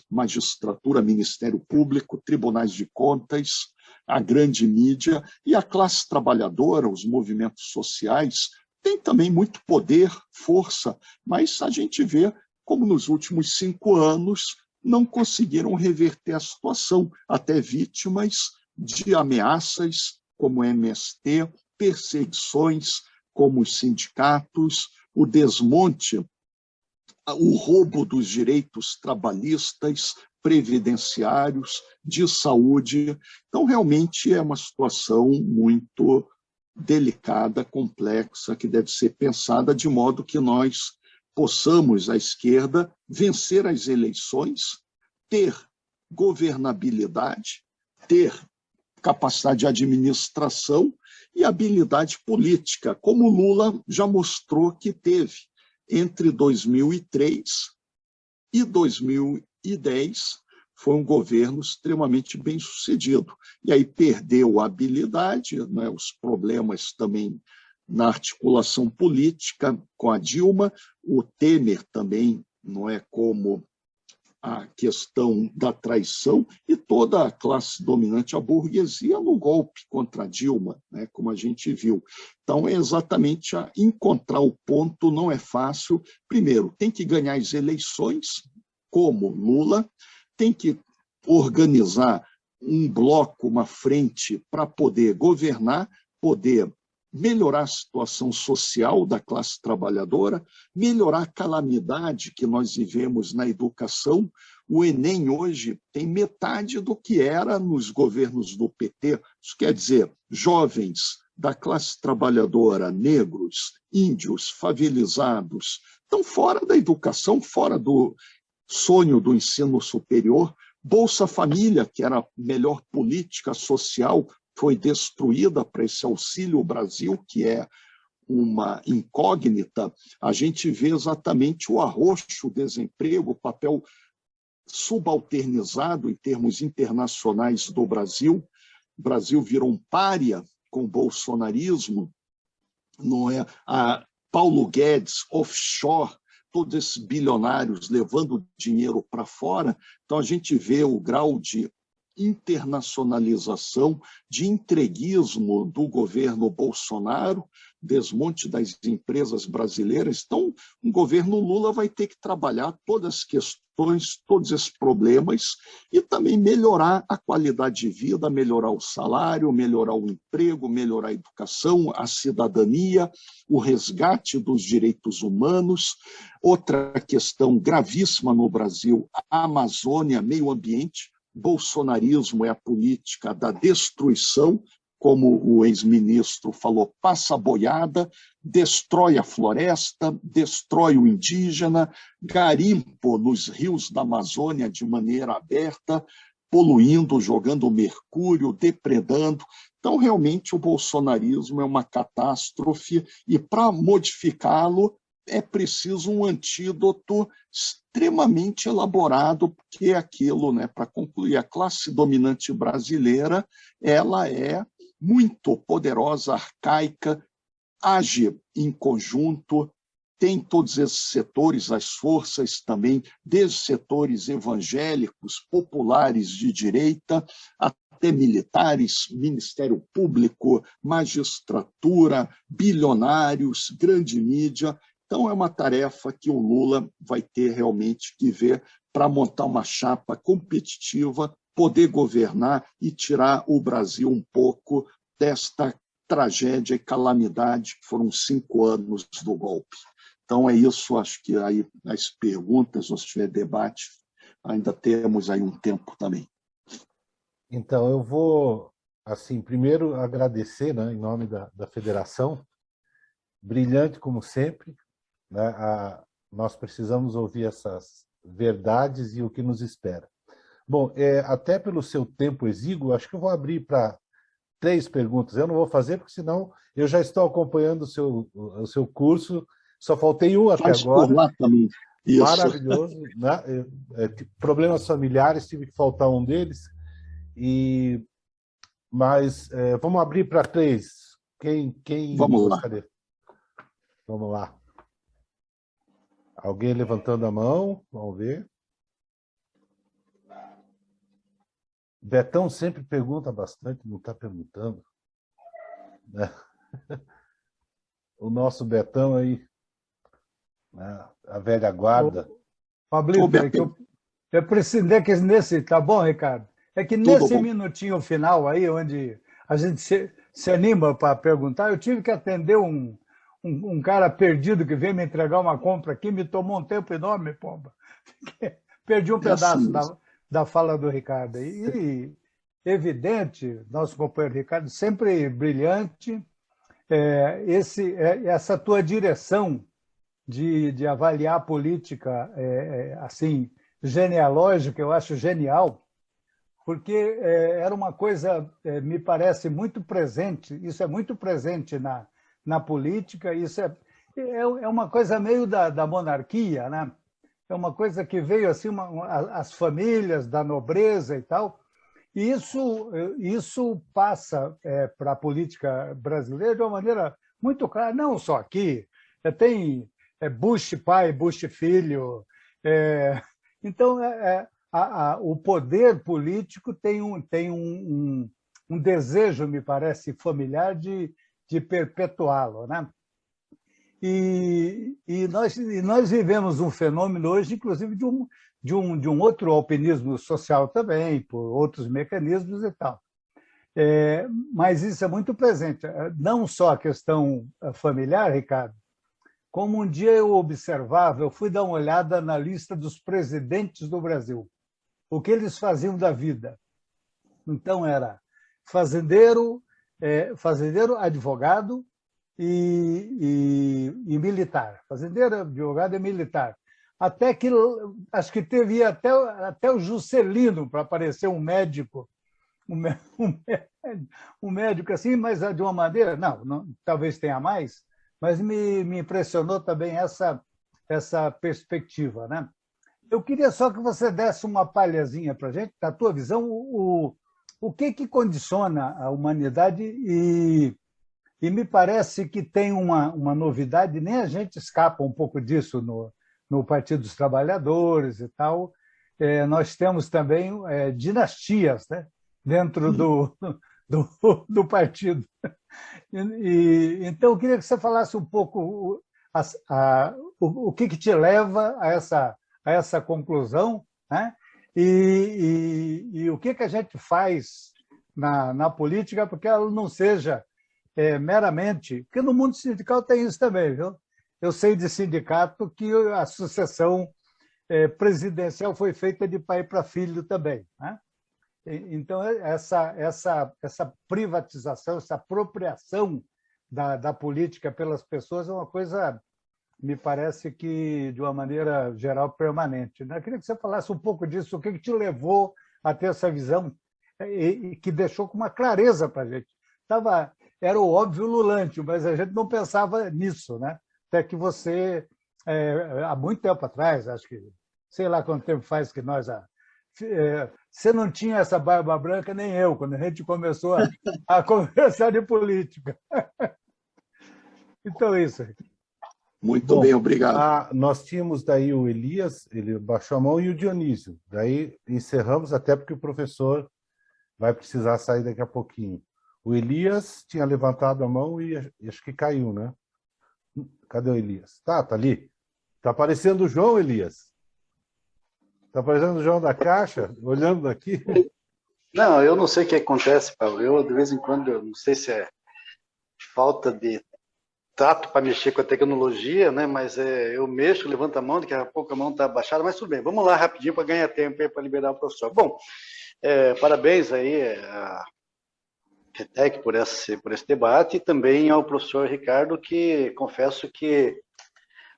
[SPEAKER 2] magistratura, Ministério Público, tribunais de contas, a grande mídia, e a classe trabalhadora, os movimentos sociais, tem também muito poder, força, mas a gente vê como nos últimos 5 anos não conseguiram reverter a situação, até vítimas de ameaças como MST, perseguições como os sindicatos, o desmonte, o roubo dos direitos trabalhistas, previdenciários, de saúde. Então, realmente é uma situação muito delicada, complexa, que deve ser pensada de modo que nós possamos, a esquerda, vencer as eleições, ter governabilidade, ter capacidade de administração e habilidade política, como Lula já mostrou que teve entre 2003 e 2010, foi um governo extremamente bem sucedido. E aí perdeu a habilidade, né, os problemas também na articulação política com a Dilma, o Temer também, não é, como a questão da traição, e toda a classe dominante, a burguesia, no golpe contra a Dilma, né, como a gente viu. Então, é exatamente encontrar o ponto, não é fácil. Primeiro, tem que ganhar as eleições, como Lula, tem que organizar um bloco, uma frente para poder governar, poder melhorar a situação social da classe trabalhadora, melhorar a calamidade que nós vivemos na educação. O Enem hoje tem metade do que era nos governos do PT. Isso quer dizer, jovens da classe trabalhadora, negros, índios, favelizados, estão fora da educação, fora do sonho do ensino superior. Bolsa Família, que era a melhor política social, foi destruída para esse Auxílio Brasil, que é uma incógnita. A gente vê exatamente o arroxo, o desemprego, o papel subalternizado em termos internacionais do Brasil. O Brasil virou um pária com o bolsonarismo, não é? Paulo Guedes, offshore, todos esses bilionários levando dinheiro para fora. Então, a gente vê o grau de internacionalização, de entreguismo do governo Bolsonaro, desmonte das empresas brasileiras. Então, o governo Lula vai ter que trabalhar todas as questões, todos esses problemas e também melhorar a qualidade de vida, melhorar o salário, melhorar o emprego, melhorar a educação, a cidadania, o resgate dos direitos humanos. Outra questão gravíssima no Brasil, a Amazônia, meio ambiente. Bolsonarismo é a política da destruição, como o ex-ministro falou, passa a boiada, destrói a floresta, destrói o indígena, garimpo nos rios da Amazônia de maneira aberta, poluindo, jogando mercúrio, depredando. Então, realmente, o bolsonarismo é uma catástrofe e, para modificá-lo, é preciso um antídoto extremamente elaborado, porque é aquilo, né, para concluir, a classe dominante brasileira, ela é muito poderosa, arcaica, age em conjunto, tem todos esses setores, as forças também, desde setores evangélicos, populares de direita, até militares, Ministério Público, magistratura, bilionários, grande mídia. Então, é uma tarefa que o Lula vai ter realmente que ver para montar uma chapa competitiva, poder governar e tirar o Brasil um pouco desta tragédia e calamidade que foram 5 anos do golpe. Então, é isso, acho que aí as perguntas, ou se tiver debate, ainda temos aí um tempo também.
[SPEAKER 1] Então, eu vou, assim, primeiro agradecer, né, em nome da Federação, brilhante como sempre, né, nós precisamos ouvir essas verdades e o que nos espera. Bom, até pelo seu tempo exíguo, acho que eu vou abrir para 3 perguntas. Eu não vou fazer, porque senão eu já estou acompanhando o seu curso, só faltei um até agora.
[SPEAKER 2] Por lá também. Isso.
[SPEAKER 1] Maravilhoso, né? Problemas familiares, tive que faltar um deles. Mas vamos abrir para 3. Quem
[SPEAKER 2] vamos
[SPEAKER 1] gostaria? Lá. Vamos lá. Alguém levantando a mão? Vamos ver. Betão sempre pergunta bastante, não está perguntando. Né? O nosso Betão aí, né? A velha guarda.
[SPEAKER 3] Pablito, é que eu preciso nesse, tá bom, Ricardo? É que nesse minutinho final aí, onde a gente se anima para perguntar, eu tive que atender um cara perdido que veio me entregar uma compra aqui, me tomou um tempo enorme, pomba. Perdi um pedaço da fala do Ricardo. E evidente, nosso companheiro Ricardo, sempre brilhante, essa tua direção de avaliar a política assim, genealógica, eu acho genial, porque era uma coisa, me parece, muito presente, isso é muito presente na política, isso é uma coisa meio da monarquia, né? É uma coisa que veio assim, as famílias da nobreza e tal, e isso passa para a política brasileira de uma maneira muito clara, não só aqui, tem Bush pai, Bush filho, então o poder político tem um desejo, me parece, familiar de perpetuá-lo, né? E nós vivemos um fenômeno hoje, inclusive, de um outro alpinismo social também, por outros mecanismos e tal. Mas isso é muito presente. Não só a questão familiar, Ricardo, como um dia eu observava, eu fui dar uma olhada na lista dos presidentes do Brasil, o que eles faziam da vida. Então, era fazendeiro, advogado e militar. Fazendeiro, advogado e militar. até que acho que teve até o Juscelino para aparecer um médico, um médico assim, mas de uma maneira, não talvez tenha mais, mas me impressionou também essa perspectiva, né? Eu queria só que você desse uma palhazinha para a gente, da tua visão, o que condiciona a humanidade e me parece que tem uma novidade, nem a gente escapa um pouco disso no Partido dos Trabalhadores e tal. Nós temos também dinastias, né, dentro do partido. Então, eu queria que você falasse um pouco o que te leva a essa conclusão, né? E o que a gente faz na política porque ela não seja meramente... Porque no mundo sindical tem isso também, viu? Eu sei de sindicato que a sucessão presidencial foi feita de pai para filho também, né? Então, essa privatização, essa apropriação da política pelas pessoas é uma coisa, me parece que, de uma maneira geral, permanente. Eu queria que você falasse um pouco disso, o que te levou a ter essa visão e que deixou com uma clareza para a gente. Era o óbvio lulante, mas a gente não pensava nisso, né? Até que você, há muito tempo atrás, acho que, sei lá quanto tempo faz que nós... Você não tinha essa barba branca, nem eu, quando a gente começou a conversar de política. Então, é isso.
[SPEAKER 2] Muito bem, obrigado.
[SPEAKER 1] Nós tínhamos daí o Elias, ele baixou a mão, e o Dionísio. Daí encerramos, até porque o professor vai precisar sair daqui a pouquinho. O Elias tinha levantado a mão e acho que caiu, né? Cadê o Elias? Tá ali. Tá aparecendo o João, Elias. Está aparecendo o João da Caixa, olhando daqui.
[SPEAKER 4] Não, eu não sei o que acontece, Paulo. Eu, de vez em quando, eu não sei se é falta de tato para mexer com a tecnologia, né? Mas eu mexo, levanto a mão, daqui a pouco a mão está abaixada, mas tudo bem. Vamos lá rapidinho para ganhar tempo para liberar o professor. Bom, parabéns aí a FETEC por esse debate e também ao professor Ricardo, que confesso que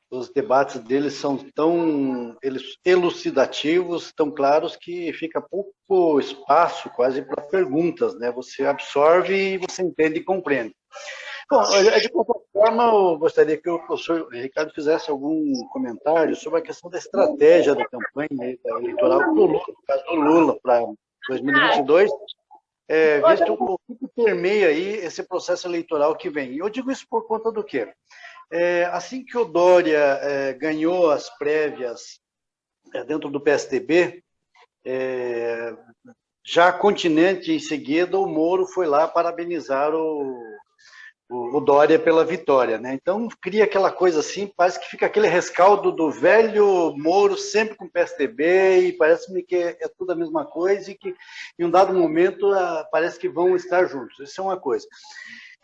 [SPEAKER 4] os debates deles são tão elucidativos, tão claros, que fica pouco espaço quase para perguntas, né? Você absorve e você entende e compreende. Bom, de qualquer forma, eu gostaria que o professor Ricardo fizesse algum comentário sobre a questão da estratégia da campanha eleitoral do Lula, no caso do Lula, para 2022, visto o que permeia aí esse processo eleitoral que vem. Eu digo isso por conta do quê? Assim que o Dória ganhou as prévias dentro do PSDB, já continente em seguida, o Moro foi lá parabenizar o Dória pela vitória, né? Então cria aquela coisa assim, parece que fica aquele rescaldo do velho Moro sempre com o PSDB e parece-me que é tudo a mesma coisa e que em um dado momento parece que vão estar juntos. Isso é uma coisa.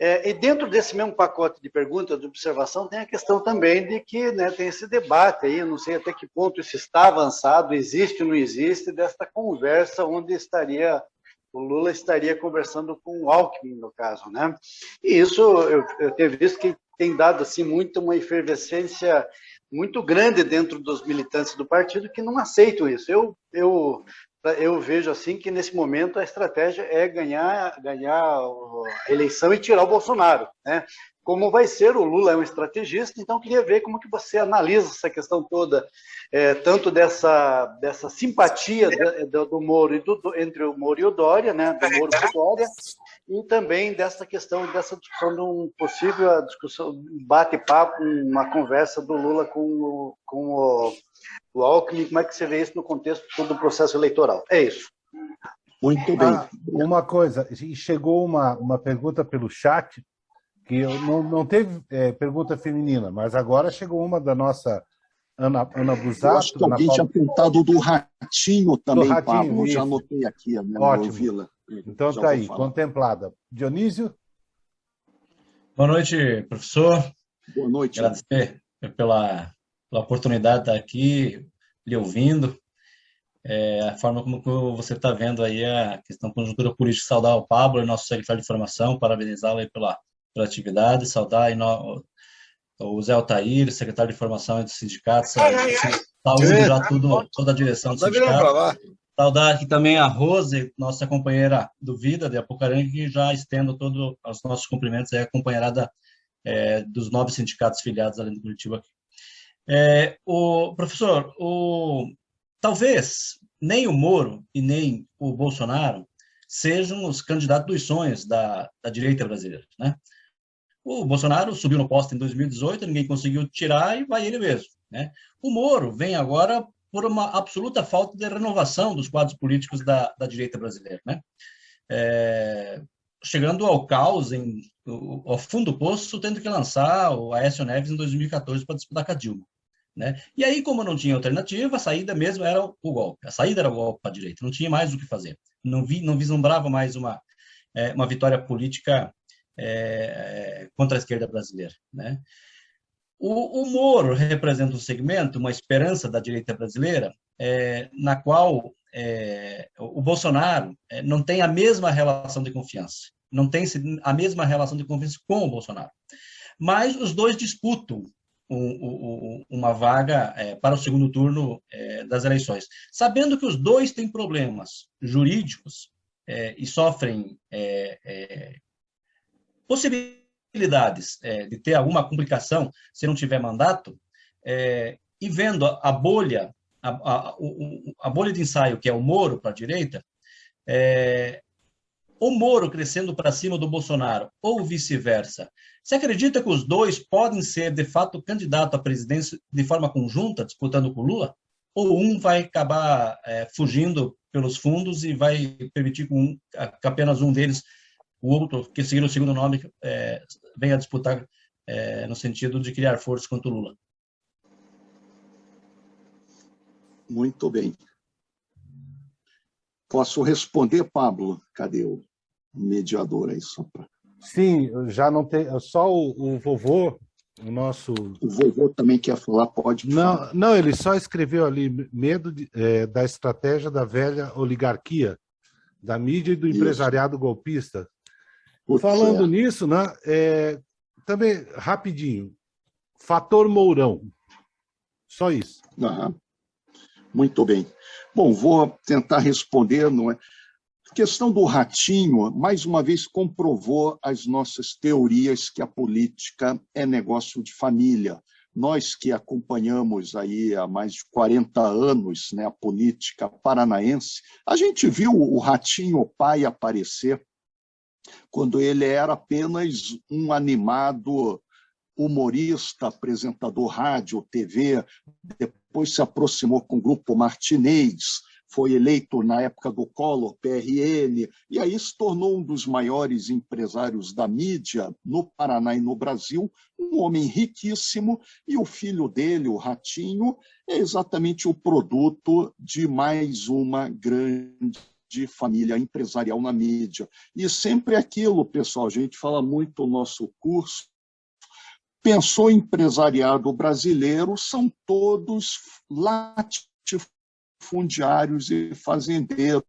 [SPEAKER 4] E dentro desse mesmo pacote de perguntas, de observação, tem a questão também de que, né, tem esse debate aí, não sei até que ponto isso está avançado, existe ou não existe, desta conversa onde o Lula estaria conversando com o Alckmin, no caso, né? E isso eu tenho visto que tem dado assim, uma efervescência muito grande dentro dos militantes do partido que não aceitam isso. Eu vejo assim que nesse momento a estratégia é ganhar a eleição e tirar o Bolsonaro, né? Como vai ser, o Lula é um estrategista, então queria ver como que você analisa essa questão toda, tanto dessa simpatia do Moro entre o Moro e o Dória, né? Do Moro com o Dória, e também dessa questão, dessa discussão de um possível discussão, bate-papo, uma conversa do Lula com o Alckmin. Como é que você vê isso no contexto do processo eleitoral? É isso.
[SPEAKER 2] Muito bem.
[SPEAKER 1] Uma coisa, chegou uma pergunta pelo chat, que não teve pergunta feminina, mas agora chegou uma da nossa Ana Busato.
[SPEAKER 2] Eu acho que alguém tinha apontado do Ratinho também,
[SPEAKER 1] do Ratinho,
[SPEAKER 2] Pablo. Já anotei aqui a minha
[SPEAKER 1] Ótimo. Então está aí, contemplada. Dionísio?
[SPEAKER 5] Boa noite, professor.
[SPEAKER 2] Boa noite.
[SPEAKER 5] Agradecer pela oportunidade de estar aqui, lhe ouvindo. A forma como você está vendo aí a questão da conjuntura política, saudar o Pablo, nosso secretário de Informação, parabenizá-lo aí pela atividade, saudar aí o Zé Altair, secretário de Informação e dos sindicatos, saúde já toda a direção do sindicato. Saudar aqui também a Rose, nossa companheira do Vida, de Apucarana, que já estendo todos os nossos cumprimentos, é companheirada dos 9 sindicatos filiados além do Curitiba aqui. Professor, talvez nem o Moro e nem o Bolsonaro sejam os candidatos dos sonhos da direita brasileira, né? O Bolsonaro subiu no posto em 2018, ninguém conseguiu tirar e vai ele mesmo, né? O Moro vem agora por uma absoluta falta de renovação dos quadros políticos da direita brasileira, né? Chegando ao caos, ao fundo do poço, tendo que lançar o Aécio Neves em 2014 para disputar com a Dilma, né? E aí, como não tinha alternativa, a saída mesmo era o golpe. A saída era o golpe para a direita, não tinha mais o que fazer. Não vislumbrava mais uma vitória política contra a esquerda brasileira, né? O Moro representa um segmento, uma esperança da direita brasileira, na qual o Bolsonaro não tem a mesma relação de confiança, não tem a mesma relação de confiança com o Bolsonaro. Mas os dois disputam uma vaga para o segundo turno das eleições, sabendo que os dois têm problemas jurídicos e sofrem possibilidades de ter alguma complicação se não tiver mandato, e vendo a bolha de ensaio, que é o Moro para a direita, o Moro crescendo para cima do Bolsonaro, ou vice-versa, você acredita que os dois podem ser, de fato, candidato à presidência de forma conjunta, disputando com o Lula? Ou um vai acabar fugindo pelos fundos e vai permitir que apenas um deles, o outro, que seguir o segundo nome, venha disputar no sentido de criar força contra o Lula?
[SPEAKER 2] Muito bem. Posso responder, Pablo? Cadê o mediador aí?
[SPEAKER 1] Sim, já não tem. Só o vovô, o nosso.
[SPEAKER 2] O vovô também quer falar, pode.
[SPEAKER 1] Não, ele só escreveu ali medo da estratégia da velha oligarquia, da mídia e do empresariado golpista. Falando nisso, né? Também rapidinho, fator Mourão. Só isso.
[SPEAKER 2] Muito bem. Bom, vou tentar responder. A questão do Ratinho, mais uma vez, comprovou as nossas teorias que a política é negócio de família. Nós que acompanhamos aí há mais de 40 anos, né, a política paranaense, a gente viu o Ratinho pai aparecer quando ele era apenas um animado humorista, apresentador rádio, TV, depois se aproximou com o Grupo Martinez, foi eleito na época do Collor, PRN, e aí se tornou um dos maiores empresários da mídia no Paraná e no Brasil, um homem riquíssimo, e o filho dele, o Ratinho, é exatamente o produto de mais uma grande família empresarial na mídia. E sempre aquilo, pessoal, a gente fala muito no nosso curso, pensou em empresariado brasileiro, são todos latifundiários e fazendeiros.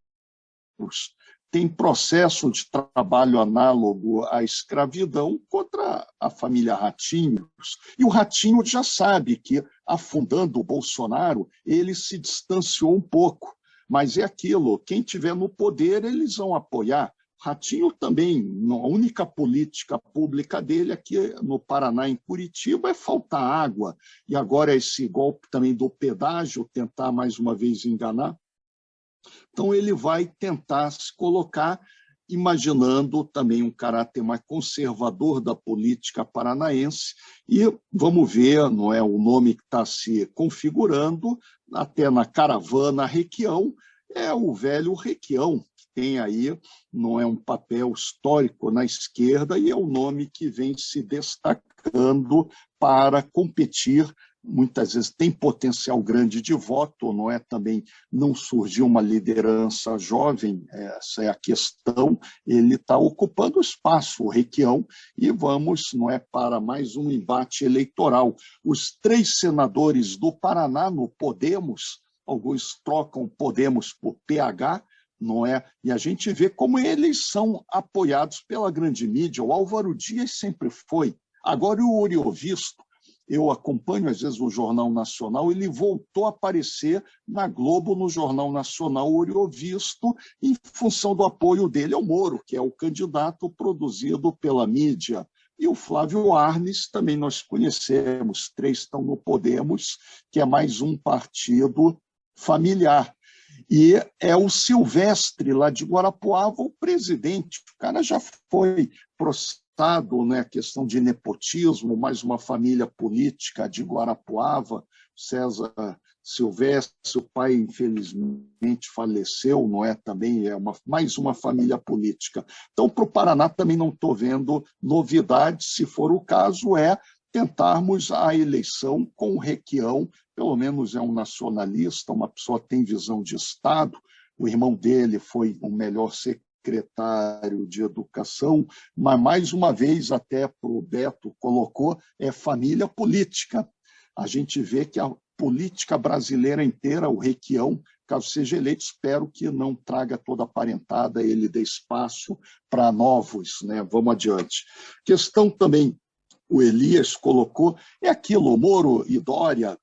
[SPEAKER 2] Tem processo de trabalho análogo à escravidão contra a família Ratinhos. E o Ratinho já sabe que, afundando o Bolsonaro, ele se distanciou um pouco. Mas é aquilo, quem tiver no poder, eles vão apoiar. Ratinho também, a única política pública dele aqui no Paraná, em Curitiba, é faltar água. E agora esse golpe também do pedágio, tentar mais uma vez enganar. Então ele vai tentar se colocar, imaginando também um caráter mais conservador da política paranaense. E vamos ver, não é, o nome que está se configurando, até na caravana Requião, é o velho Requião, tem aí, não é, um papel histórico na esquerda e é o nome que vem se destacando para competir. Muitas vezes tem potencial grande de voto, não é? Também não surgiu uma liderança jovem, essa é a questão. Ele está ocupando espaço, o Requião, e vamos, não é, para mais um embate eleitoral. Os 3 senadores do Paraná no Podemos, alguns trocam Podemos por PH, não é? E a gente vê como eles são apoiados pela grande mídia. O Álvaro Dias sempre foi. Agora o Oriovisto, eu acompanho às vezes o Jornal Nacional, ele voltou a aparecer na Globo, no Jornal Nacional Oriovisto, em função do apoio dele ao Moro, que é o candidato produzido pela mídia. E o Flávio Arnes também nós conhecemos, 3 estão no Podemos, que é mais um partido familiar. E é o Silvestre, lá de Guarapuava, o presidente. O cara já foi processado, né, questão de nepotismo, mais uma família política de Guarapuava, César Silvestre, o pai infelizmente faleceu, não é? Também mais uma família política. Então, para o Paraná também não estou vendo novidades, se for o caso, é tentarmos a eleição com o Requião, pelo menos é um nacionalista, uma pessoa que tem visão de Estado, o irmão dele foi o melhor secretário de Educação, mas mais uma vez, até o Beto colocou, é família política. A gente vê que a política brasileira inteira, o Requião, caso seja eleito, espero que não traga toda a parentada, ele dê espaço para novos, né? Vamos adiante. Questão também, o Elias colocou, é aquilo, o Moro e Dória,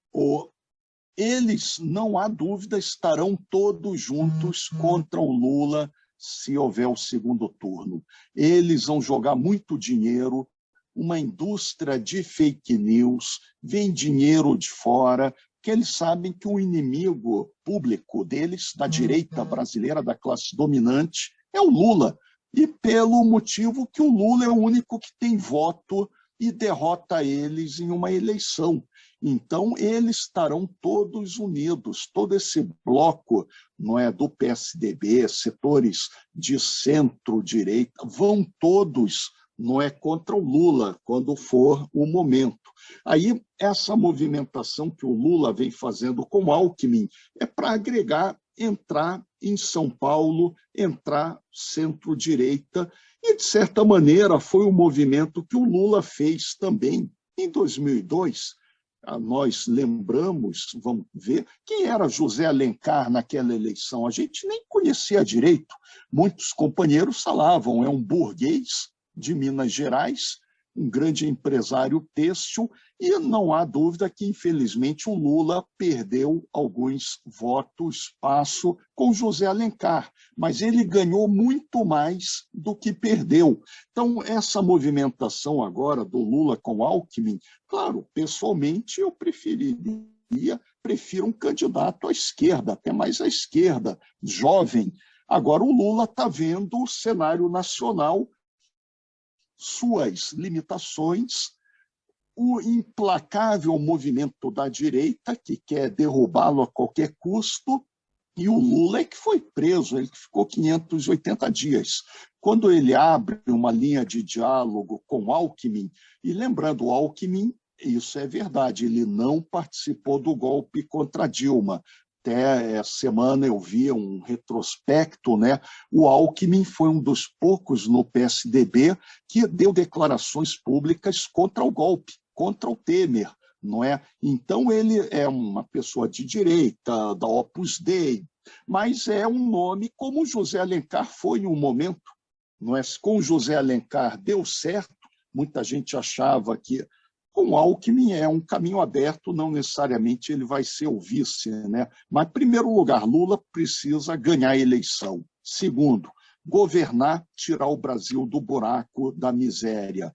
[SPEAKER 2] eles, não há dúvida, estarão todos juntos contra o Lula se houver o segundo turno. Eles vão jogar muito dinheiro, uma indústria de fake news, vem dinheiro de fora, que eles sabem que o inimigo público deles, da direita brasileira, da classe dominante, é o Lula. E pelo motivo que o Lula é o único que tem voto e derrota eles em uma eleição. Então, eles estarão todos unidos, todo esse bloco, não é, do PSDB, setores de centro-direita, vão todos, não é, contra o Lula, quando for o momento. Aí, essa movimentação que o Lula vem fazendo com o Alckmin é para agregar, entrar em São Paulo, entrar centro-direita, e, de certa maneira, foi um movimento que o Lula fez também em 2002. Nós lembramos, vamos ver, quem era José Alencar naquela eleição. A gente nem conhecia direito. Muitos companheiros falavam, é um burguês de Minas Gerais, um grande empresário têxtil, e não há dúvida que, infelizmente, o Lula perdeu alguns votos, espaço com José Alencar, mas ele ganhou muito mais do que perdeu. Então, essa movimentação agora do Lula com Alckmin, claro, pessoalmente eu prefiro um candidato à esquerda, até mais à esquerda, jovem. Agora, o Lula está vendo o cenário nacional, suas limitações, o implacável movimento da direita, que quer derrubá-lo a qualquer custo, e o Lula é que foi preso, ele ficou 580 dias. Quando ele abre uma linha de diálogo com Alckmin, e lembrando, Alckmin, isso é verdade, ele não participou do golpe contra Dilma. Até essa semana eu vi um retrospecto, né? O Alckmin foi um dos poucos no PSDB que deu declarações públicas contra o golpe, contra o Temer, não é? Então ele é uma pessoa de direita, da Opus Dei, mas é um nome como José Alencar foi em um momento, não é? Com José Alencar deu certo, muita gente achava que com Alckmin é um caminho aberto, não necessariamente ele vai ser o vice, né? Mas, em primeiro lugar, Lula precisa ganhar a eleição. Segundo, governar, tirar o Brasil do buraco da miséria.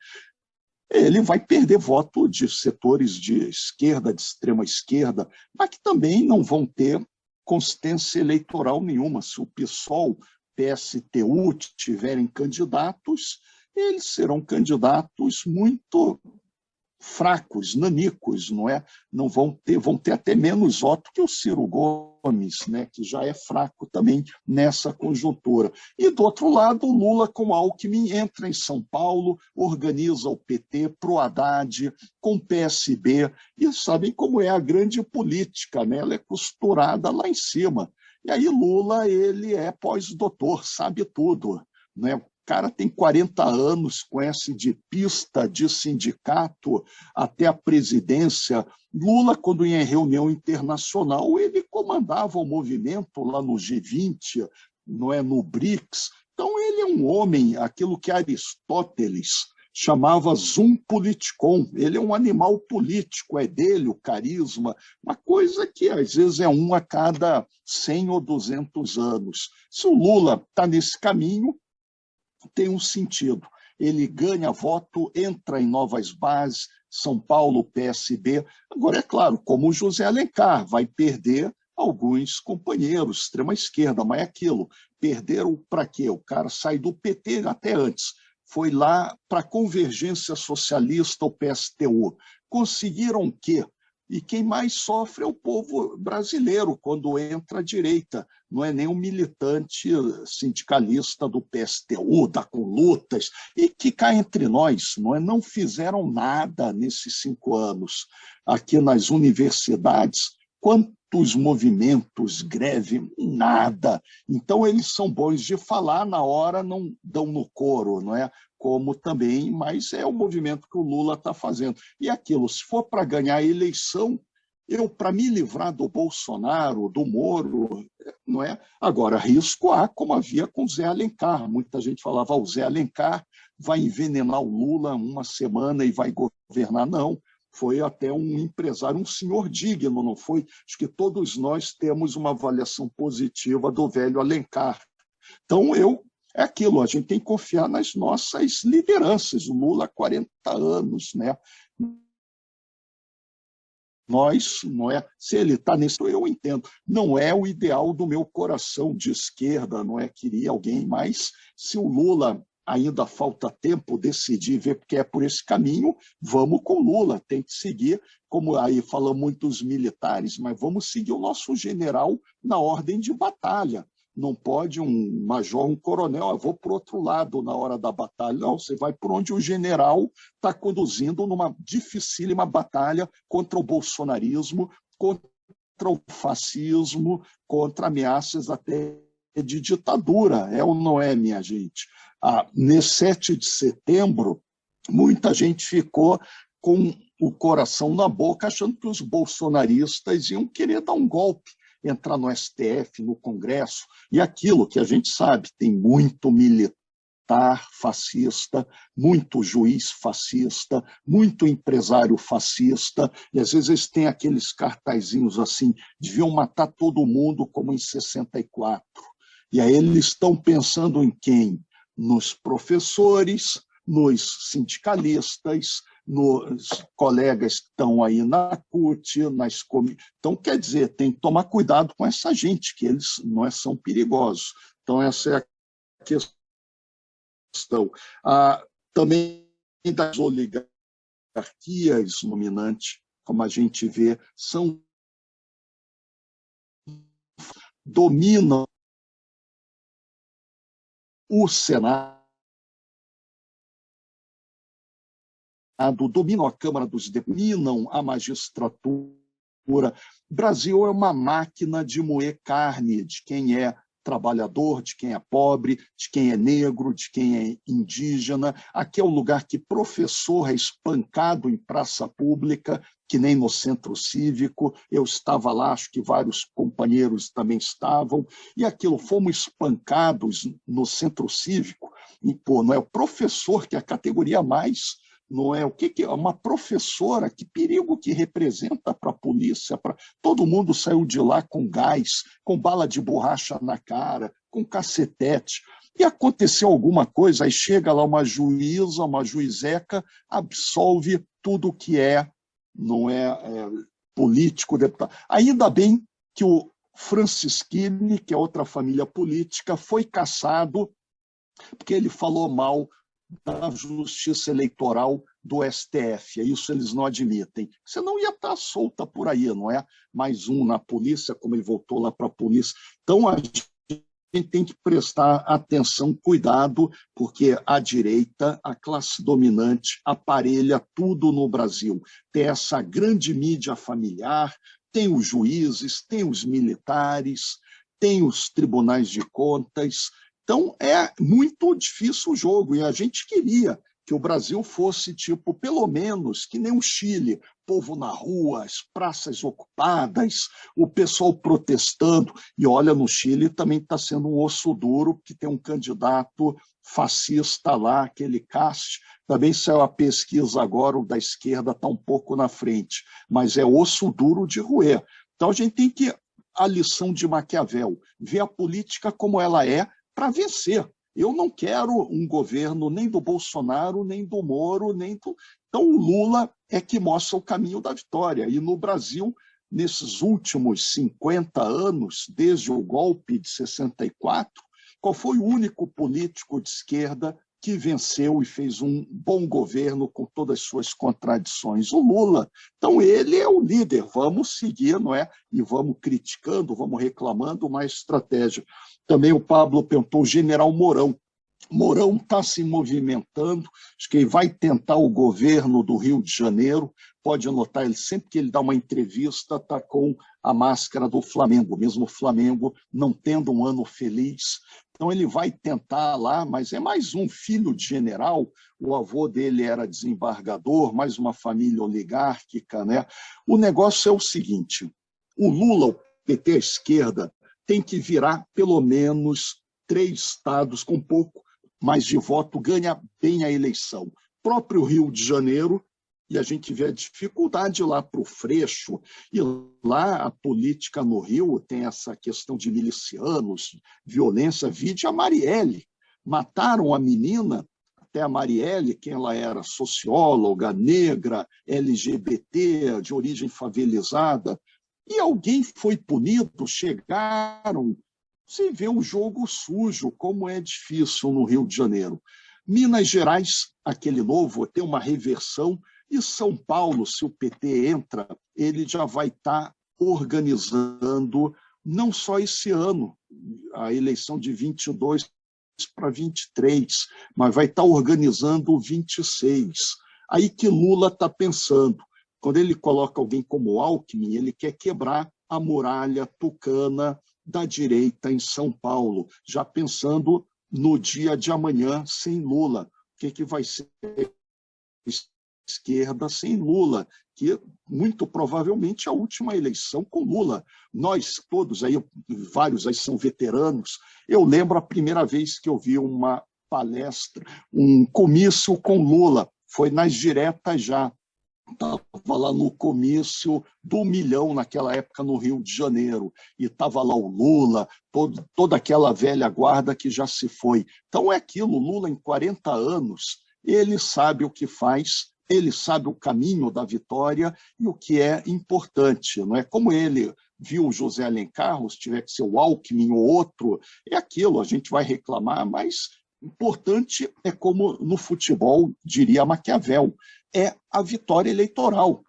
[SPEAKER 2] Ele vai perder voto de setores de esquerda, de extrema esquerda, mas que também não vão ter consistência eleitoral nenhuma. Se o PSOL, PSTU tiverem candidatos, eles serão candidatos muito fracos, nanicos, não é? Não vão ter até menos voto que o Ciro Gomes, né, que já é fraco também nessa conjuntura. E do outro lado, o Lula com Alckmin entra em São Paulo, organiza o PT pro Haddad, com o PSB, e sabem como é a grande política, né? Ela é costurada lá em cima. E aí Lula, ele é pós-doutor, sabe tudo, né? O cara tem 40 anos, conhece de pista, de sindicato, até a presidência. Lula, quando ia em reunião internacional, ele comandava o movimento lá no G20, não é, no BRICS. Então, ele é um homem, aquilo que Aristóteles chamava Zoom Politicon. Ele é um animal político, é dele o carisma, uma coisa que às vezes é um a cada 100 ou 200 anos. Se o Lula está nesse caminho, tem um sentido. Ele ganha voto, entra em novas bases, São Paulo, PSB. Agora, é claro, como o José Alencar, vai perder alguns companheiros, extrema-esquerda, mas é aquilo. Perderam para quê? O cara sai do PT até antes. Foi lá para a Convergência Socialista, o PSTU. Conseguiram o quê? E quem mais sofre é o povo brasileiro quando entra à direita. Não é nem um militante sindicalista do PSTU, da Colutas, e que cá entre nós, não fizeram nada nesses 5 anos. Aqui nas universidades, quantos movimentos, greve, nada. Então, eles são bons de falar, na hora não dão no couro, não é? Como também, mas é o movimento que o Lula está fazendo. E aquilo, se for para ganhar a eleição, eu, para me livrar do Bolsonaro, do Moro, não é? Agora, risco há, como havia com o Zé Alencar. Muita gente falava, o Zé Alencar vai envenenar o Lula uma semana e vai governar. Não, foi até um empresário, um senhor digno, não foi? Acho que todos nós temos uma avaliação positiva do velho Alencar. Então, é aquilo, a gente tem que confiar nas nossas lideranças. O Lula há 40 anos, né? Nós, não é? Se ele está nisso, eu entendo. Não é o ideal do meu coração de esquerda, não é? Queria alguém, mas se o Lula ainda falta tempo decidir, ver porque é por esse caminho, vamos com Lula, tem que seguir, como aí falam muitos militares, mas vamos seguir o nosso general na ordem de batalha. Não pode um major, um coronel, eu vou para o outro lado na hora da batalha. Não, você vai por onde o general está conduzindo numa dificílima batalha contra o bolsonarismo, contra o fascismo, contra ameaças até de ditadura. É ou não é, minha gente? Nesse 7 de setembro, muita gente ficou com o coração na boca, achando que os bolsonaristas iam querer dar um golpe, entrar no STF, no Congresso, e aquilo que a gente sabe, tem muito militar fascista, muito juiz fascista, muito empresário fascista, e às vezes eles têm aqueles cartazinhos assim, deviam matar todo mundo como em 64. E aí eles estão pensando em quem? Nos professores, nos sindicalistas, nos colegas que estão aí na CUT, nas comissões. Então, quer dizer, tem que tomar cuidado com essa gente, que eles não são perigosos. Então, essa é a questão. Também das oligarquias dominantes, como a gente vê, dominam o Senado, dominam a Câmara dos Deputados, dominam a magistratura. O Brasil é uma máquina de moer carne de quem é trabalhador, de quem é pobre, de quem é negro, de quem é indígena. Aqui é o lugar que professor é espancado em praça pública, que nem no centro cívico. Eu estava lá, acho que vários companheiros também estavam, e aquilo, fomos espancados no centro cívico, e, pô, não é o professor que é a categoria mais, não é o que é uma professora, que perigo que representa para a polícia, todo mundo saiu de lá com gás, com bala de borracha na cara, com cacetete, e aconteceu alguma coisa, aí chega lá uma juíza, uma juizeca, absolve tudo que não é político, deputado. Ainda bem que o Francisquini, que é outra família política, foi cassado porque ele falou mal da justiça eleitoral do STF. Isso eles não admitem. Você não ia estar solta por aí, não é? Mais um na polícia, como ele voltou lá para a polícia. Então, a gente tem que prestar atenção, cuidado, porque a direita, a classe dominante, aparelha tudo no Brasil. Tem essa grande mídia familiar, tem os juízes, tem os militares, tem os tribunais de contas. Então, é muito difícil o jogo, e a gente queria que o Brasil fosse, tipo, pelo menos, que nem o Chile, povo na rua, as praças ocupadas, o pessoal protestando. E olha, no Chile também está sendo um osso duro, que tem um candidato fascista lá, aquele Cast. Também saiu a pesquisa agora, o da esquerda está um pouco na frente, mas é osso duro de roer. Então a gente tem que, a lição de Maquiavel, ver a política como ela é para vencer. Eu não quero um governo nem do Bolsonaro, nem do Moro, nem do... Então, o Lula é que mostra o caminho da vitória. E no Brasil, nesses últimos 50 anos, desde o golpe de 64, qual foi o único político de esquerda que venceu e fez um bom governo com todas as suas contradições? O Lula. Então, ele é o líder. Vamos seguir, não é? E vamos criticando, vamos reclamando uma estratégia. Também o Pablo perguntou o general Mourão. Mourão está se movimentando, acho que ele vai tentar o governo do Rio de Janeiro, pode anotar, ele sempre que ele dá uma entrevista está com a máscara do Flamengo, mesmo o Flamengo não tendo um ano feliz. Então ele vai tentar lá, mas é mais um filho de general, o avô dele era desembargador, mais uma família oligárquica, né? O negócio é o seguinte, o Lula, o PT à esquerda, tem que virar pelo menos 3 estados com pouco mais de voto, ganha bem a eleição. O próprio Rio de Janeiro, e a gente vê a dificuldade lá para o Freixo, e lá a política no Rio tem essa questão de milicianos, violência, vide a Marielle. Mataram a menina, até a Marielle, que ela era socióloga, negra, LGBT, de origem favelizada, e alguém foi punido, chegaram. Você vê um jogo sujo, como é difícil no Rio de Janeiro. Minas Gerais, aquele novo, tem uma reversão, e São Paulo, se o PT entra, ele já vai estar organizando, não só esse ano, a eleição de 22 para 23, mas vai estar organizando o 26. Aí que Lula está pensando. Quando ele coloca alguém como Alckmin, ele quer quebrar a muralha tucana da direita em São Paulo, já pensando no dia de amanhã sem Lula. O que vai ser esquerda sem Lula? Que muito provavelmente é a última eleição com Lula. Nós todos, aí, vários aí são veteranos, eu lembro a primeira vez que eu vi uma palestra, um comício com Lula, foi nas diretas já. Estava lá no comício do Milhão, naquela época, no Rio de Janeiro, e estava lá o Lula, toda aquela velha guarda que já se foi. Então é aquilo, Lula, em 40 anos, ele sabe o que faz, ele sabe o caminho da vitória e o que é importante. Não é como ele viu o José Alencar, se tiver que ser o Alckmin ou outro, é aquilo, a gente vai reclamar, mas importante é como no futebol, diria Maquiavel, é a vitória eleitoral.